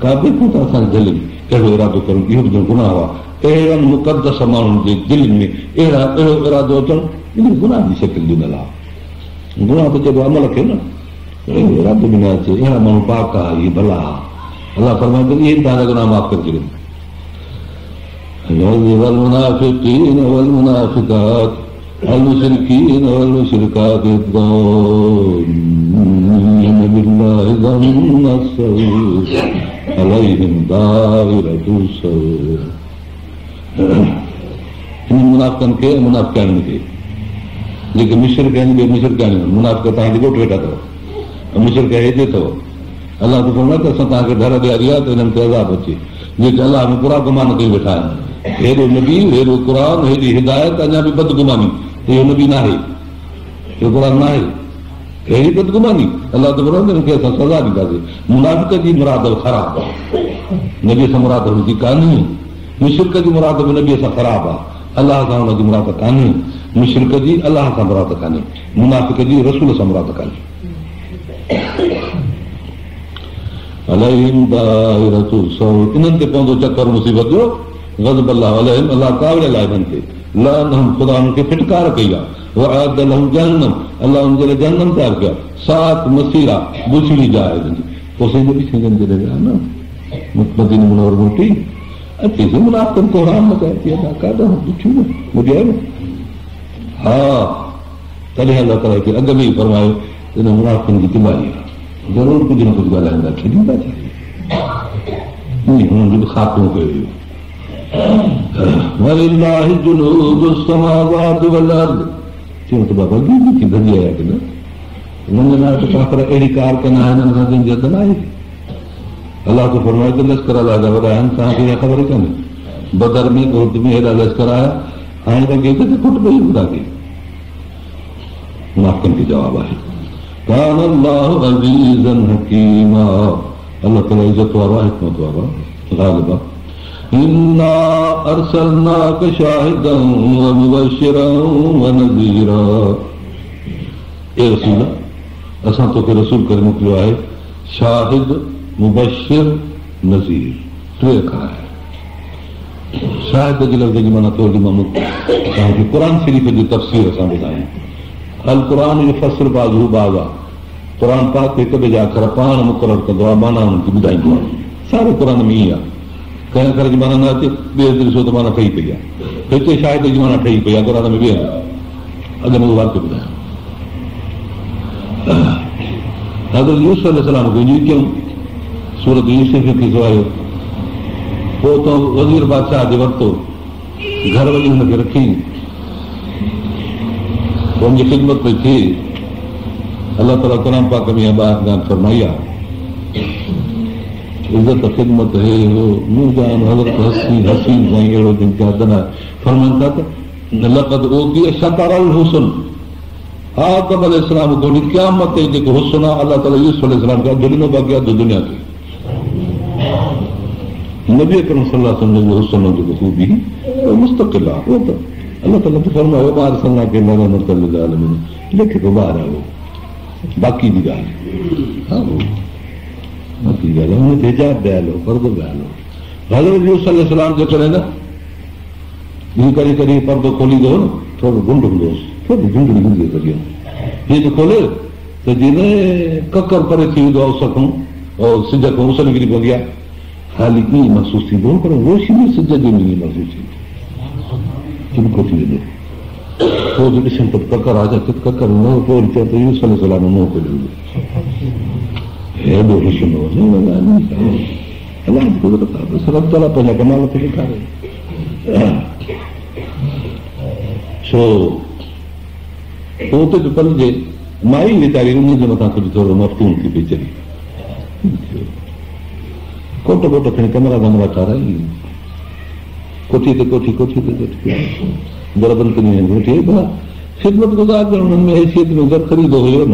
काबे खां त असां झलनि कहिड़ो इरादो करूं इहो बि गुनाह आहे अहिड़नि मुक़दस माण्हुनि जे दिलि में अहिड़ो इरादो अचणु इन गुनाह जी शिकिल ॾिनल आहे गुनाह त चइबो अमल खे न अहिड़ो इरादो बि न अचे अहिड़ा माण्हू पाक आहे इहे भला आहे अलाह फरमाए थो इहे तव्हांजा गुनाह माफ़ करे छॾनि والمنافقين والمنافقات المشركين والمشركات الظانين بالله ظن السوء عليهم دائرة السوء इन मुनाफ़िकनि खे मुनाफ़िकाणियुनि खे जेके मुशरिक आहिनि ॿिए मुशरिकाणियूं आहिनि मुनाफ़िक तव्हांजे ॻोठ वेठा अथव ऐं मुशरिक हेॾे अथव अलाह तो फरमाए त असां तव्हांखे डर ॾियारी आहे त हिननि खे अज़ाब अचे जेके अलाह में बुरा गुमान कई वेठा आहिनि हेॾो नबी हेॾो क़ुर हेॾी हिदायत अञा बि बदगुमानी इहो नबी न आहे इहो क़ुर न आहे अहिड़ी बदगुमानी अलाह तो फरमाए हिनखे असां सज़ा ॾींदासीं मुनाफ़िक जी मुराद ख़राबु आहे नबीअ सां मुराद हुनजी कान्हे मुशरिक जी मुराद बि नबीअ सां ख़राबु आहे अलाह सां हुनजी मुराद कान्हे मुशरिक जी अलाह सां मुराद कान्हे मुनाफ़िक जी रसूल सां मुराद कान्हे अलैहिम दाइरतु सौ इन्हनि ते पवंदो चकर मुसीबत जो ग़ज़ब अल्लाह अलैहिम अलाह कावड़ियल आहे हिननि ते लानहुम ख़ुदा हुननि खे फिटकार कई आहे वअद लहुम जहन्नम अलाह हुनजे लाइ जहन्नम तयारु कयो आहे सात मसीरा बुछड़ी जाइ हिनजी पोइ साईं नबी साईं जॾहिं विया न मदीने मुनव्वर मोटी अचे मुनाफ़िकनि को हराम न कयो थी अदा काॾा ॾिठियूं न ॿुधियो न हा तॾहिं अलाह ताला खे अॻ में ई फरमायो इन मुनाफ़िकनि जी तिमारी आहे ज़रूरु कुझु न कुझु ॻाल्हाईंदा छॾींदा छा हुननि जो बि ख़ात्मो कयो वियो वलिल्लाहि जुनूदु समावाति वल अर्द चयो त बाबा थी भॼी आया की न वञणा त काफ़िर अहिड़ी कार कंदा आहिनि हिननि खां कंहिंजी हद न आहे अलाह तो फरमाए त लश्कर अलाह जा वॾा आहिनि तव्हांखे इहा ख़बर कान्हे बदर में उहद में हेॾा लश्कर आया हाणे तव्हांखे हिते खुट पई तव्हांखे मुनाफ़िकनि खे जवाबु आहे कान अल्लाहु अज़ीज़न हकीमा अल्लाह ताला इज़त वारो आहे हिकमत वारो आहे ग़ालिब आहे इन्ना अरसलनाक शाहिदन व मुबश्शिरन व नज़ीरा ए रसूल असां तोखे रसूल करे मोकिलियो आहे शाहिद मुबश्शिर नज़ीर टे अखर आहे शाहिद जे लफ़्ज़ जी माना थोरी मां तव्हांखे क़ुर शरीफ़ जी तफ़सीर असां ॿुधायूं अल क़ुर जो फ़स्ल बाज़ हू बाज़ आहे क़ुर पाक हिक ॿिए जा अखर पाण मुक़ररु कंदो आहे, माना हुननि खे ॿुधाईंदो आहे। सारो क़ुर में ईअं आहे, कंहिं अखर जी माना न अचे ॿिए हंधि ॾिसो त माना ठही पई आहे, हिते शायदि जी माना ठही पई आहे क़ुर में ॿिए अॻ में वाक्य ॿुधायो। हज़रत यूसुफ अलैहिस्सलाम खे ईअं कयूं, सूरत यूसुफ खे सवायो, पोइ तो वज़ीर बादशाह जे वरितो, घर वञी हुनखे रखी, हुनजी ख़िदमत पई थिए। अलाह ताला क़ुर पाक में इहा ॻाल्हि फरमाई आहे, इज़त ख़िदमत हे हो नूरजान हज़रत हसीन साईं अहिड़ो जिन खे हद न फरमाइनि था त लक़द ओती शतरल हुस्न, आदम अलैहिस्सलाम खां क़यामत ताईं जेको हुस्न आहे अलाह ताला यूसुफ अलैहिस्सलाम खे अधु ॾिनो, बाक़ी अधु दुनिया खे। नबी अकरम सल्लल्लाहु अलैहि वसल्लम जो हुस्न जेको ख़ूबी मुस्तक़िल आहे, उहो त अलाह ताला त फरमायो ॿार सना खे मोहम्मद अलैहि लिखे थो ॿार आहे उहो, बाक़ी जी ॻाल्हि बाक़ी ॻाल्हि आहे हुनखे हिजाब ॾियल हो, पर्दो ॾियल हो। हज़रत यूसुफ अलैहिस्सलाम जेकॾहिं न हीअं करे करे पर्दो खोलींदो न, थोरो गुंड हूंदो हुउसि, थोरी झुंझड़ी हूंदी हुई सॼी, हीअं त खोले त जीअं ककर परे थी वेंदो आहे उस खां, और सिज खां उस निकिरी पवंदी आहे, ख़ाली ईअं महसूसु थींदो, पर रोशनी सिज जी ईअं महसूसु थींदी, चिमको थी वेंदो। पोइ जो ॾिसनि त ककर आहे, ककर न पोइ चए त यूसुफ अलैहिस्सलाम मुंहुं खोलियो, हेॾो हुस्न हो, रब ताला पंहिंजा कमाल खे ॾेखारे। छो उते बि पलिजे माई वीचारी उन जे मथां कुझु थोरो मफ़तून थी पई चढ़ी, कोट कोट खणी कमरा वमरा ठाराई, कोठी ते कोठी, कोठी ते कोठी, बराबरि कंदी वेठी, ख़िदमत गुज़ार हुननि में हैसियत में घर ख़रीदो हुयो न,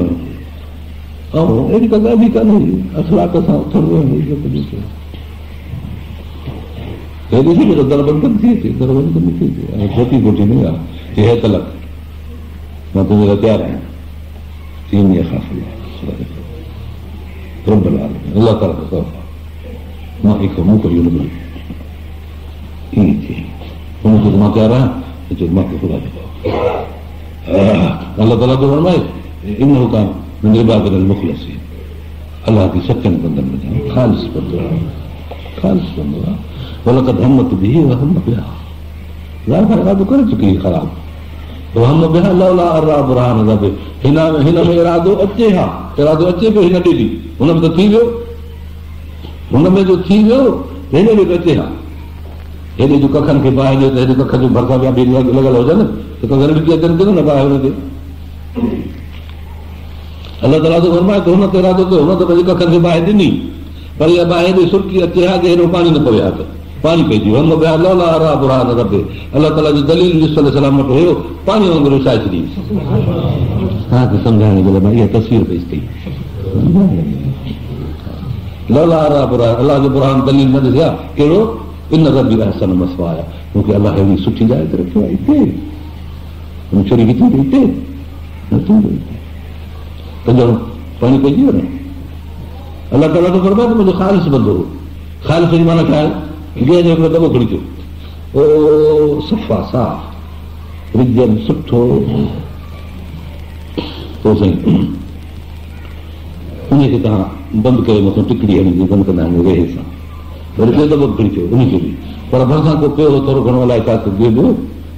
ऐं अहिड़ी का ॻाल्हि ई कान हुई, अख़लाक सां उथणु वेहणु दरबंद थी अचे, दरबंद थी अचे, छोटी कोठी में आहे, हे तलक मां तुंहिंजे लाइ तयारु आहियां, अलाह ताला मां हिकु मूं करी ईअं थिए, हुनखे मां तयारु आहियां, मूंखे ख़ुदा अलाह ताला जो फरमाए इन हुकाम मुंहिंजे बाबत मुख़लिसीन, अलाह जी सचनि बंदनि में ख़ालिस बंदो आहे, ख़ालिस बंदो आहे। वलक़द हमत बिही व हम बिहा, ज़ाहिर इरादो करे चुकी ख़राब, हम बिहा लौला अर्रा बुरहान रब्बि, हिन में इरादो अचे, हा इरादो अचे पियो, हिन ॾींहुं हुन में त थी वियो, हुन में जो थी वियो हिन ॾींहुं अचे, हा हेॾे जो कखनि खे बाहि ॾियो त हेॾे कख जो भरिसां ॿिया बि लॻल हुजनि त कखनि ॾिठी अचनि थियूं न बाहि हुनखे। अलाह ताला जो फरमाए त हुन ते इरादो कयो, हुन त पंहिंजे कखनि खे बाहि ॾिनी, पर इहा बाहि हेॾे सुरकी अचे हा की हेॾो पाणी न पवे हा, त पाणी पइजी वियो, हम बिहा लौला अर्रा बुरहान रब्बि, अलाह ताला जो दलील यूसुफ अलैहिस्सलाम वटि हुयो, पाणी वांगुरु छाए छॾी। तव्हांखे सम्झाइण जे लाइ मां इहा तस्वीर पेश कई, लौला अर्रा बुरहान, अलाह जो बुरहान दलील न ॾिसिया कहिड़ो, इन रब्बी अहसन मसवाया, मूंखे अलाह अहिड़ी सुठी जाइ ते रखियो आहे, हिते छुरी हिते हिते तुंहिंजो पाणी पइजी वियो न। अलाह ताला तो फरमाए त मुंहिंजो ख़ालिस बंदो हो, ख़ालिस जी माना छा आहे, गिह जो हिकिड़ो दॿो खणी अचो, ओ सफ़ा साफ़ रिजल सुठो, पोइ साईं उनखे तव्हां बंदि करे मथां टिकड़ी हणी बंदि कंदा आहियूं वेहे सां, वरी ॿियो दॿो खणी अचो उनखे बि, पर भरिसां को पियो थोरो घणो अलाए छा ॿियो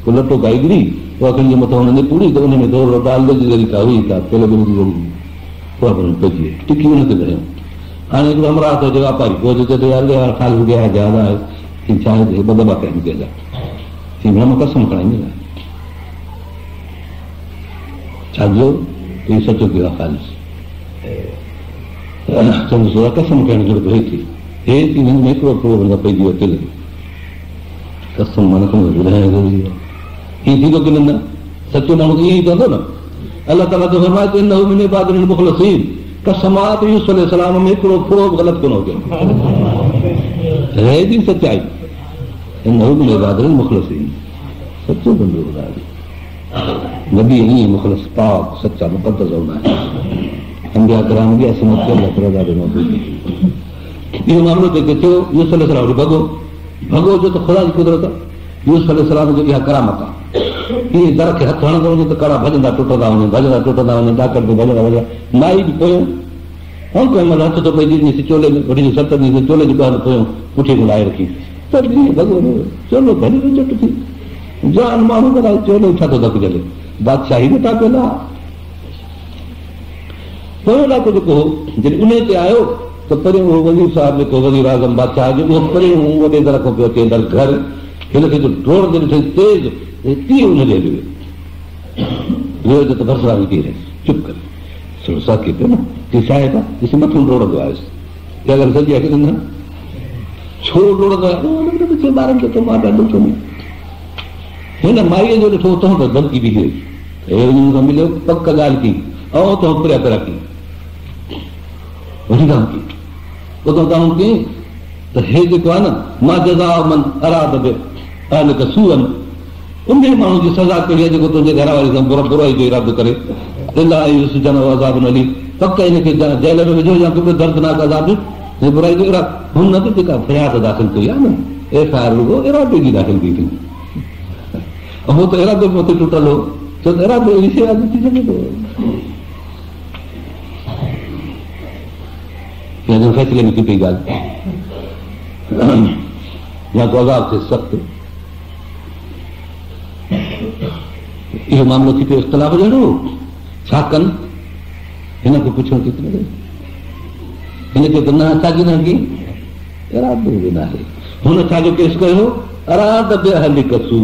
को लटो काई गिरी, उहा खणी मथां हुन निपूड़ी त उन में थोरो दाल जी जहिड़ी का हुई, का तेल जी जहिड़ी उहा पइजी वई, टिकी हुनखे खणियो। हाणे हिकिड़ो अमरात हुजे वापारी, पोइ चए थो यार ख़ाली गया ज्यादा आहे, छा आहे ॿ दॿा कयूं कंहिंजा, थी मां कसम खणाईंदी न, छाजो इहो सचो कयो आहे ख़ालिस, चवंदुसि कसम खणण जो हेठि हेठि हिन में हिकिड़ो थोरो बंदा पइजी वियो तेल, कसम माना ॿुधाइण ज़रूरी आहे, हीअं थींदो की न, सचो माण्हू ईअं ई कंदो न। अलाह ताला जो फरमाए त इन्नहु मिन इबादिल मुख़लसीन, कसमात यूसुफ अलैहिस्सलाम में हिकिड़ो थोरो बि ग़लति कोन हुजे, हेॾी सचाई, इन्नहु मिन इबादिल मुख़लसीन, सचो बंदो ॿुधाए, नबी ईअं मुख़लस पाक सचा मुक़द्दस हूंदा आहिनि, अंबिया किराम जी असमत खे अलाह ताला ॾाढो महफ़ूज़। इहो मामिलो जेको थियो यूसुफ अलैहिस्सलाम भॻो जो त ख़ुदा जी कुदरत आहे, यूसुफ अलैहिस्सलाम जो इहा करामत आहे, कीअं दर खे हथु हणंदो वञे त कड़ा भॼंदा टुटंदा वञनि ॾाकड़ ते भॼंदा माई बि पोयो ऐं कंहिं महिल हथ थो पई ॾिनीसीं चोले में वठी 7 ॾींहं चोले जी ॿाहिरि पोयो पुठी घुराए रखी चोलो भली झट थी जान माण्हू कराए चोलो छा थो धक जले बादशाही में टापियल आहे पोयों ॾाको जेको जॾहिं उन ते आयो त परियों उहो वज़ीर साहिबु जेको वज़ीर आज़म बादशाह जो उहो परियों वॾे दर खां पियो अचे दर घर हिन खे जो डोड़ ते ॾिठई तेज़ तीअं हुनजे हली वियो त बरसात थी रही चुप करे थोरो साके पियो न की साहिब आहे ॾिसी मथां डोड़ंदो आहे अगरि सॼी अखि ॾिना छो डोड़ंदो आहे ॿारनि खे त मां ॾाढो कंदी हिन माईअ जो ॾिठो उतां त धमकी बि वई मूंखां मिलियो पक ॻाल्हि की ऐं उतां पिया पिया की वॾी धमकी उतां तव्हां की त हे जेको आहे न मां जज़ा मन अराद सूअन उन माण्हू जी सज़ा कहिड़ी आहे जेको तुंहिंजे घर वारी सां बुराई जो इरादो करे अज़ाब न हली पक हिनखे जेल में विझो या को दर्दनाक अज़ाब बुराई जो इरादो हुन न जेका फरियाद दाख़िल कई आहे न एफआईआर रुगो इरादे जी दाख़िल कई अथई हो त इरादो मथे टुटल हो छो त इरादो अहिड़ी शइ थी सघे थो फैसले में टुटी ॻाल्हि या को अज़ाब थिए सख़्तु इहो मामिलो थी पियो इख़्तिलाफ़ जहिड़ो छा कनि हिन खे पुछणु थी पियो हिनखे त न छाजी न की इरादो बि न आहे हुन छाजो केस कयो अराद बि हली कसूं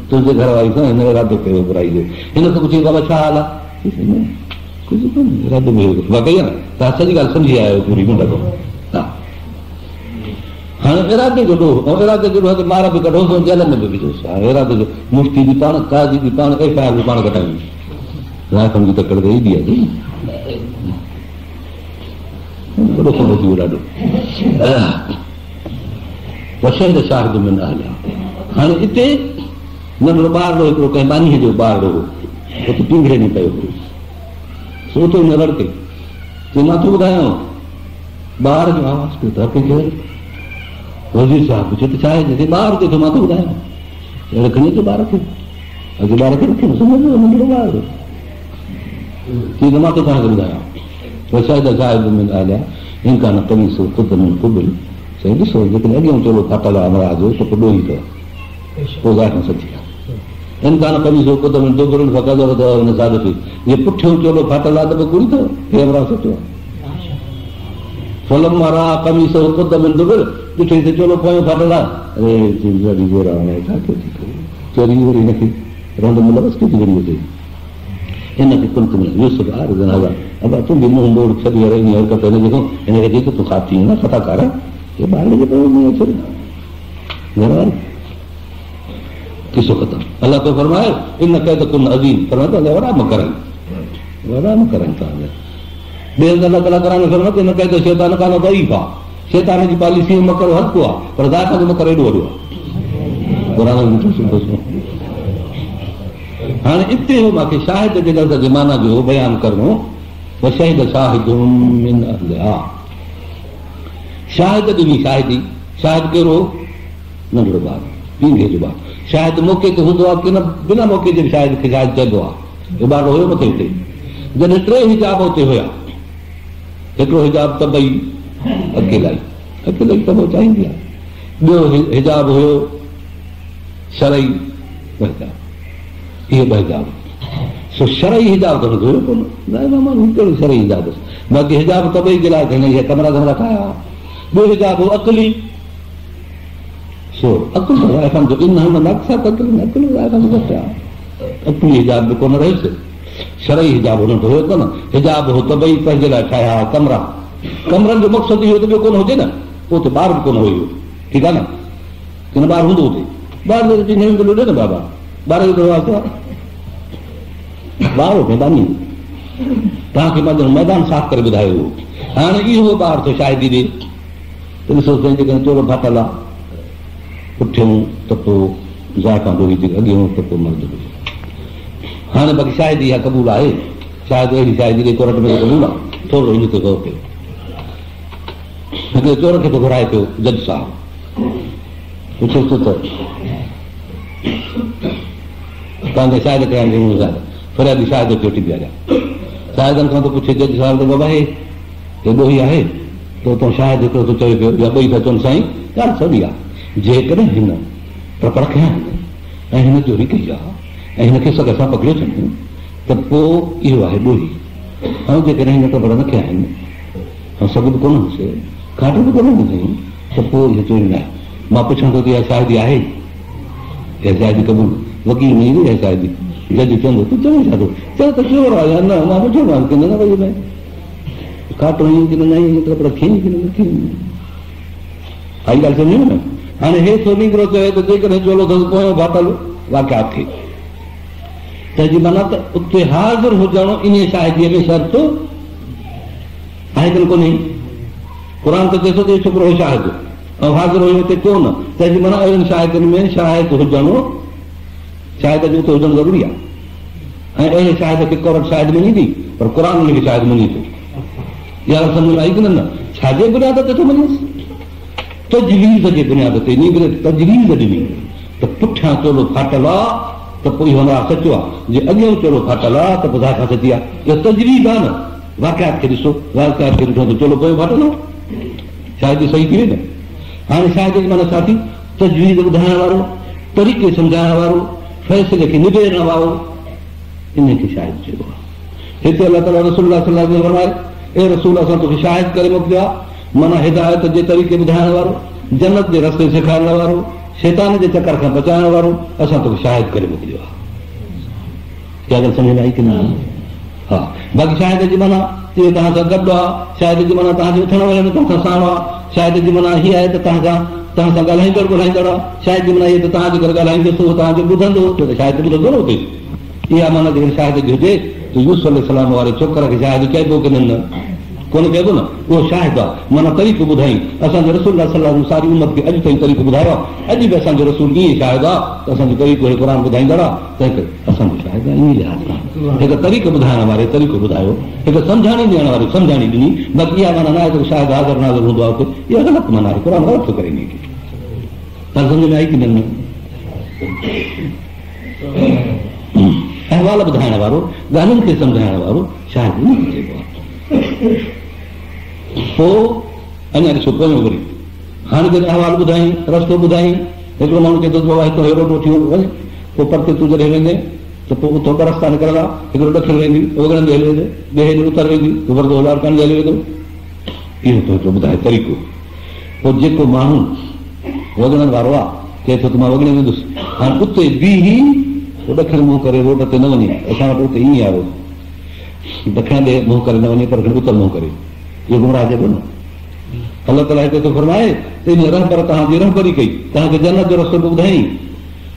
तुंहिंजे घर वारी सां हिन इरादो कयो बुराई जो हिन खां पुछी बाबा छा हाल आहे कुझु कोन्हे इरादो बि वाकई आहे न तव्हां सॼी ॻाल्हि सम्झी आया आहियो पूरी मुंड खां हाणे इरादे जो ॾोह ऐं इरादे जो ॾोह ते मार बि कढोसि ऐं जेल में बि विझोसि हाणे इरादे जो मुफ़्ती बि पाण काज़ी बि पाण एफआईआर बि पाण कढायूं राखण जी तकड़ त ईंदी आहे वॾो खंडो थी वियो ॾाढो वशहद शाहिद में न हलिया हाणे हिते नंढड़ो ॿारड़ो हिकिड़ो कंहिं बानीअ जो ॿारड़ो हो उते पिंगड़े में पियो हो सोचो हिन लड़के चई मां थो ॿुधायां ॿार जो आवाज़ पियो त कंहिंखे वज़ीर साहिबु पुछे त छा आहे ॿार चए थो मां थो ॿुधायां रखणी थो ॿार खे अॻे ॿार खे रखे नंढड़ो ॿार चई त मां थो तव्हांखे ॿुधायां वशाइद साहिब में ॻाल्हि आहे इनकान कमीसो ख़ुदि में कुबल साईं ॾिसो जेकॾहिं अॻियां चोलो फाटल आहे अमराज जो त पोइ ॾोही अथव पोइ ज़ाइफ़ सची आहे इनकान कमीसो ख़ुदि में दुबरनि खां कदर अथव हिन साल खे इहे पुठियों चोलो फाटल आहे त पोइ कुड़ी अथव हे अमराज सचो आहे फलम वारा कमीसो ख़ुदि में दुबर ॾिठई त चोलो पोयों फाटल आहे अरे गोरा हाणे छा थो थी करे चोरी वरी हिनखे रंड में लवस केॾी घड़ी अचे हिनखे कुंत में यूसुफ अब तूं बि मुंहुं मोड़ छॾी रहंदी हरकत हिनजे खां हिनखे जेको तूं खाती न ख़ताकार हे ॿार जे किसो ख़तम अलाह तो फरमाए इन क़ैद कुन अज़ीम फरमाए वॾा मकर आहिनि तव्हांजा ॿिए हंधि अलाह ताला क़ुर में फरमाए इन क़ैद शैतान कान ज़ईफ़ आहे शैतान जी पॉलिसी में मकर हल्को आहे पर ज़ात जो मकर एॾो वॾो आहे क़ुर में हाणे हिते हो मूंखे शाहिद जे लफ़्ज़ जे माना जो बयानु करणो वशहिद शाहिदुम मिन अहलिहा शाहिद ॾिनी शाहिदी शाहिद कहिड़ो नंढड़ो ॿार पींघे जो ॿार शाहिद मौक़े ते हूंदो आहे की न बिना मौक़े जे बि शाहिद खे शाहिद चइबो आहे हे ॿार हुयो मथे हुते जॾहिं 3 हिजाब हुते हुया हिकिड़ो हिजाब तबई अकेलाई तबो चाहींदी आहे ॿियो हिजाब हुयो शरई हिजाब इहे 2 हिजाब सो शरई हिजाब त हुयो कोन कहिड़ो शरई हिजाब बाक़ी हिजाब तबई जे लाइ इहे कमरा ठाहिया ॿियो हिजाब हो अकली सो अकुल जो इन मक़सदु अकुली हिजाब बि कोन रहियुसि शरई हिजाब हुन हुयो कोन हिजाब हो तबई पंहिंजे लाइ ठाहिया कमरा कमरनि जो मक़सदु इहो त ॿियो कोन हुजे न उते ॿार बि कोन हुयो ठीकु आहे न किन ॿार हूंदो हुते ॿार ॾे न बाबा ॿार जो ॿार हो मैदानी तव्हांखे मां मैदान साफ़ करे ॿुधायो हाणे इहो ॿार थो शायदि ॾे त ॾिसो पंहिंजे करे चोलो फाटल आहे पुठियों त पोइ ज़ाइफ़ां ॾोही अॻियों त पोइ मर्द ॾोही हाणे बाक़ी शायदि इहा क़बूल आहे शायदि अहिड़ी शायदि कोर्ट में क़बूल आहे थोरो इन ते गौर कयो हिकिड़े चोर खे थो घुराए पियो जज साहिबु पुछोसि त तव्हांखे शायदि कया फरियादी शायदि खे वठी बीहारिया। शायदनि खां त पुछे जज साहिब बाबा हे ॾोही आहे त उतां शायदि हिकिड़ो थो चए पियो या ॿई था चवनि साईं ॻाल्हि सॼी आहे, जेकॾहिं हिन टपड़ खयां ऐं हिन चोरी कई आहे ऐं हिनखे सॻ सां पकड़ियो अथनि त पोइ इहो आहे ॾोही। ऐं जेकॾहिं हिन टपड़ न कया आहिनि ऐं सॻ बि कोन हुउसि खाट बि कोन हूंदी त पोइ इहो चोरी न आहे। मां पुछां थो त इहा शायदि आहे, इहा शायदि क़बूल वकील में ईंदी आहे शायदि जज चवंदो तूं चवई छा थो चओ त चोर आहे या न, मां पुछो न की न भई में खाट हई की न आई टपड़ खई की न खई आई ॻाल्हि सम्झो न। हाणे हे सोनी हिकिड़ो चए त जेकॾहिं चोलो अथसि पोयों बाटल वाक़ियात थिए तंहिंजी माना त उते हाज़िर हुजणो इन शाहिदीअ में शर्त आहे कि कोन्हे। क़ुर त चए थो त छोकिरो हो शाहिद ऐं हाज़िर हुयो हिते कोन, तंहिंजी माना अहिड़नि शाहिदनि में शाहिद हुजणो शाहिद जो उते हुजणु ज़रूरी आहे। ऐं अहिड़े शाहिद खे कोर्ट शाहिद मञींदी पर क़ुर हुनखे शाहिद मञी थो। इहा सम्झ में आई की न? छाजे बुनियाद ते थो मञेसि? तजवीज़ जे बुनियाद ते तजवीज़ ॾिनी त पुठियां चोलो फाटल आहे त पोइ इहो सचो आहे, जे अॻियां चोलो फाटल आहे त ॿुधाए खां सची आहे। इहो तजवीज़ आहे न। वाक़ियात खे ॾिसो, वाक़ियात खे ॾिठो त चोलो पोयों फाटल आहे, शायदि सही थी वई न। हाणे शायदि माना छा थी? तजवीज़ ॿुधाइण वारो, तरीक़े सम्झाइण वारो, फ़ैसिले खे निबेरण वारो, इनखे शायदि चइबो आहे। हिते अलाह ताला रसूल सल्लल्लाहु अलैहि वसल्लम फरमाए ए रसूल असां तोखे शाहिद करे मोकिलियो आहे, माना हिदायत जे तरीक़े ॿुधाइण वारो, जन्नत जे रस्ते सेखारण वारो, शैतान जे चकर खां बचाइण वारो, असां तोखे शाहिद करे मोकिलियो आहे। इहा ॻाल्हि सम्झ में आई की न? हा। बाक़ी शाहिद जी माना इहो तव्हां सां गॾु आहे, शाहिद जी माना तव्हांजे उथण वञण में तव्हां सां साण आहे, शाहिद जी माना हीअ आहे त तव्हां सां ॻाल्हाईंदड़ ॻाल्हाईंदड़ आहे, शाहिद जी माना इहे त तव्हांजे करे ॻाल्हाईंदुसि उहो तव्हांजो ॿुधंदो त शाहिद ॿुधंदो न हुते। इहा माना जेकॾहिं शाहिद जी हुजे त यूसुफ अलैहिस्सलाम वारे छोकिरे खे शाहिद चइबो की न? कोन चइबो न। उहो शाहिद आहे, माना तरीक़ो ॿुधाई। असांजे रसूल सल्लल्लाहु अलैहि वसल्लम सारी उमत खे अॼु ताईं तरीक़ो ॿुधायो आहे। अॼु बि असांजो रसूल ईअं शाहिद आहे त असांजो तरीक़ो क़ुर ॿुधाईंदड़ आहे, तंहिं करे असांजो शाहिद आहे। इन लिहाज़ सां हिकु तरीक़ो ॿुधाइण वारे तरीक़ो ॿुधायो, हिकु सम्झाणी ॾियण वारे सम्झाणी ॾिनी। बाक़ी इहा माना न आहे त शायदि हाज़िर नाज़िर हूंदो आहे उते, इहा ग़लति माना आहे। क़ुर ग़लति थो करे इन खे। तव्हां सम्झ में आई की न? अहवाल ॿुधाइण वारो, ॻाल्हियुनि खे सम्झाइण वारो शायदि न चइबो आहे। पोइ अञा ॾिसो पोइ वरी हाणे जॾहिं अहवाल ॿुधाई, रस्तो ॿुधाई, हिकिड़ो माण्हू चए थो बाबा हितां हेॾो वठी वञे, पोइ परते तूं जॾहिं वेंदे त पोइ उतां ॿ रस्ता निकिरंदा, हिकिड़ो ॾखिण वेंदी, ओगड़नि ते हली वेंदे, ॿिए हेॾे उतर वेंदी, तूं वरदो हलार कान हली वेंदो। इहो तो हिकिड़ो ॿुधाए तरीक़ो। पोइ जेको माण्हू वॻड़नि वारो आहे चए थो त मां वॻड़े वेंदुसि, हाणे उते बीही पोइ ॾखिण मुंहुं करे रोड ते न वञे, असां वटि उते ईअं आहे ॾखिण ॾे मुंहुं करे न वञे पर उतर मुंहुं करे, इहो गुमराह चइबो न। अलाह ताला हिते थो फरमाए त इन रहबर तव्हांजी रहबरी कई, तव्हांखे जन्नत जो रस्तो बि ॿुधाई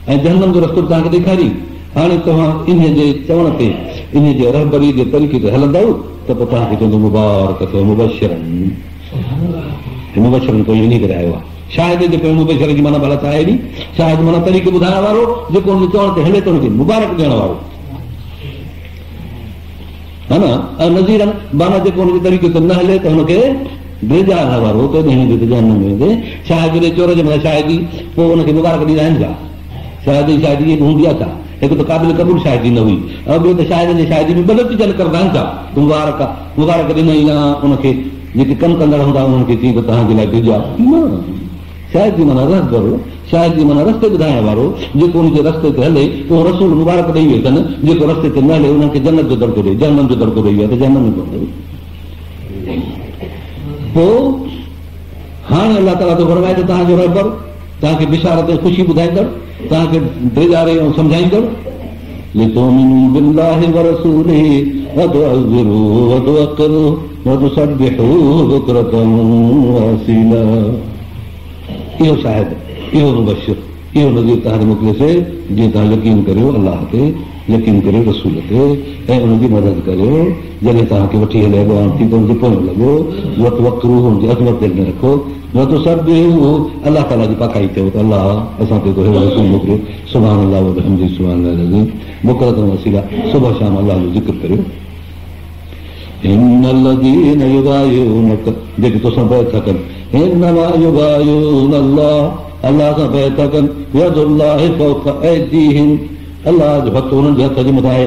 ऐं जहन्नम जो रस्तो बि तव्हांखे ॾेखारी। हाणे तव्हां इन जे चवण ते, इन जे रहबरी जे तरीक़े ते हलंदव त पोइ तव्हांखे चवंदो मुबारक अथव मुबशरन। मुबशरन कोई इन करे आयो आहे। शायदि जे पहिरियों मुबशर जी माना भला छा आहे? शायदि माना तरीक़ो ॿुधाइण वारो, जेको हुनजे चवण ते हले थो हुनखे मुबारक ॾियण वारो है न। ऐं नज़ीरन माना जेको हुनजे तरीक़े ते न हले त हुनखे बेजारण वारो, शायदि चोर जे मथां शायदि पोइ हुनखे मुबारक ॾींदा आहिनि छा? शायदि शायदि इहे बि हूंदी आहे छा? हिकु त क़ाबिल क़बूल शायदि न हुई, ऐं ॿियो त शायदि जे शायदि बि ग़लति चल करंदा आहिनि छा? मुबारक मुबारक ॾिनई या हुनखे जेके कमु कंदड़ हूंदा हुनखे चई त तव्हांजे लाइ भेजा न। शायदि जी माना रहबर, शायदि जी माना रस्ते ॿुधाइण वारो, जेको हुनजे रस्ते ते हले उहो रसूल मुबारक ॾेई वियो अथनि, जेको रस्ते ते न हले हुनखे जन्नत जो दर्जो ॾे, जहन्नम जो दर्जो ॾेई वियो त जहन्नम में पवंदो। पोइ हाणे अलाह ताला थो फरमाए त तव्हांजो रहबर तव्हांखे बिशारत ऐं ख़ुशी ॿुधाईंदड़, तव्हांखे ड्रेजारे ऐं सम्झाईंदड़। लितुमिनु बिल्लाहि व रसूलिहि व तुअज़्ज़िरूहु व तुवक़्किरूहु व तुसब्बिहूहु बुक्रतन व असीला। इहो शाहिद, इहो मुबशिर, इहो नज़ीर तव्हांखे मोकिलियोसीं जीअं तव्हां यकीन करियो अलाह ते, यकीन करियो रसूल ते ऐं उनजी मदद करियो। जॾहिं तव्हांखे वठी हले थी त हुनखे पोइ लॻो, वक़्तु वक़्तु हुनजी अज़मत दिलि में रखो, न तो सभु अलाह ताला जी पाकाई कयो त अलाह असां ते रसूल मोकिलियो। सुभान अलाह व बिहम्दिही सुभान अल्लाह मुक़ररत वसीला, सुबुह शाम अलाह जो ज़िक्र करियो। इन्नल्लज़ीन युबाइऊनक, जेके तोसां बैत था कनि, इन्नमा युबाइऊन अल्लाह, अल्लाह सां बैत था कनि, यदुल्लाहि फ़ौक़ ऐदीहिम, अलाह जो हथ हुननि जे हथ जे मथां आहे।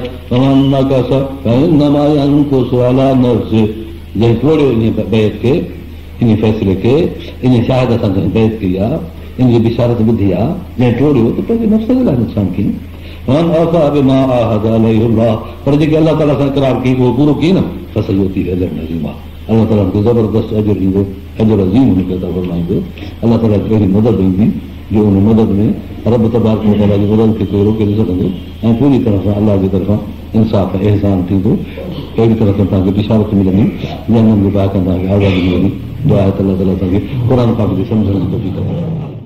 जंहिं टोड़ियो इन बैत खे, इन फैसले खे, इन शाहिद सां जंहिं बैत कई आहे, इन जी बिशारत ॿुधी आहे, जंहिं टोड़ियो त पंहिंजे नफ़्स जे लाइ नुक़सान कयईं। पर जेके अलाह ताला सां इक़रार कई उहो पूरो कई न, फसल थी अजर नज़ीम आहे। अलाह ताला खे ज़बरदस्त अजर ॾींदो, अजर अज़ीम हुनखे अता फरमाईंदो। अलाह ताला खे अहिड़ी मदद ईंदी जो उन मदद में रब तबारक व तआला जी मदद खे कोई रोके न सघंदो ऐं पूरी तरह सां अलाह जी तरफ़ां इंसाफ़ ऐं एहसान थींदो। अहिड़ी तरह सां तव्हांखे बिशारत मिलंदी, जनम जे बाक़ तव्हांखे आज़ादी मिलंदी। दुआ आहे त अलाह ताला असांखे क़ुर पाक जी सम्झण जी तौफ़ीक़ अता फरमाए।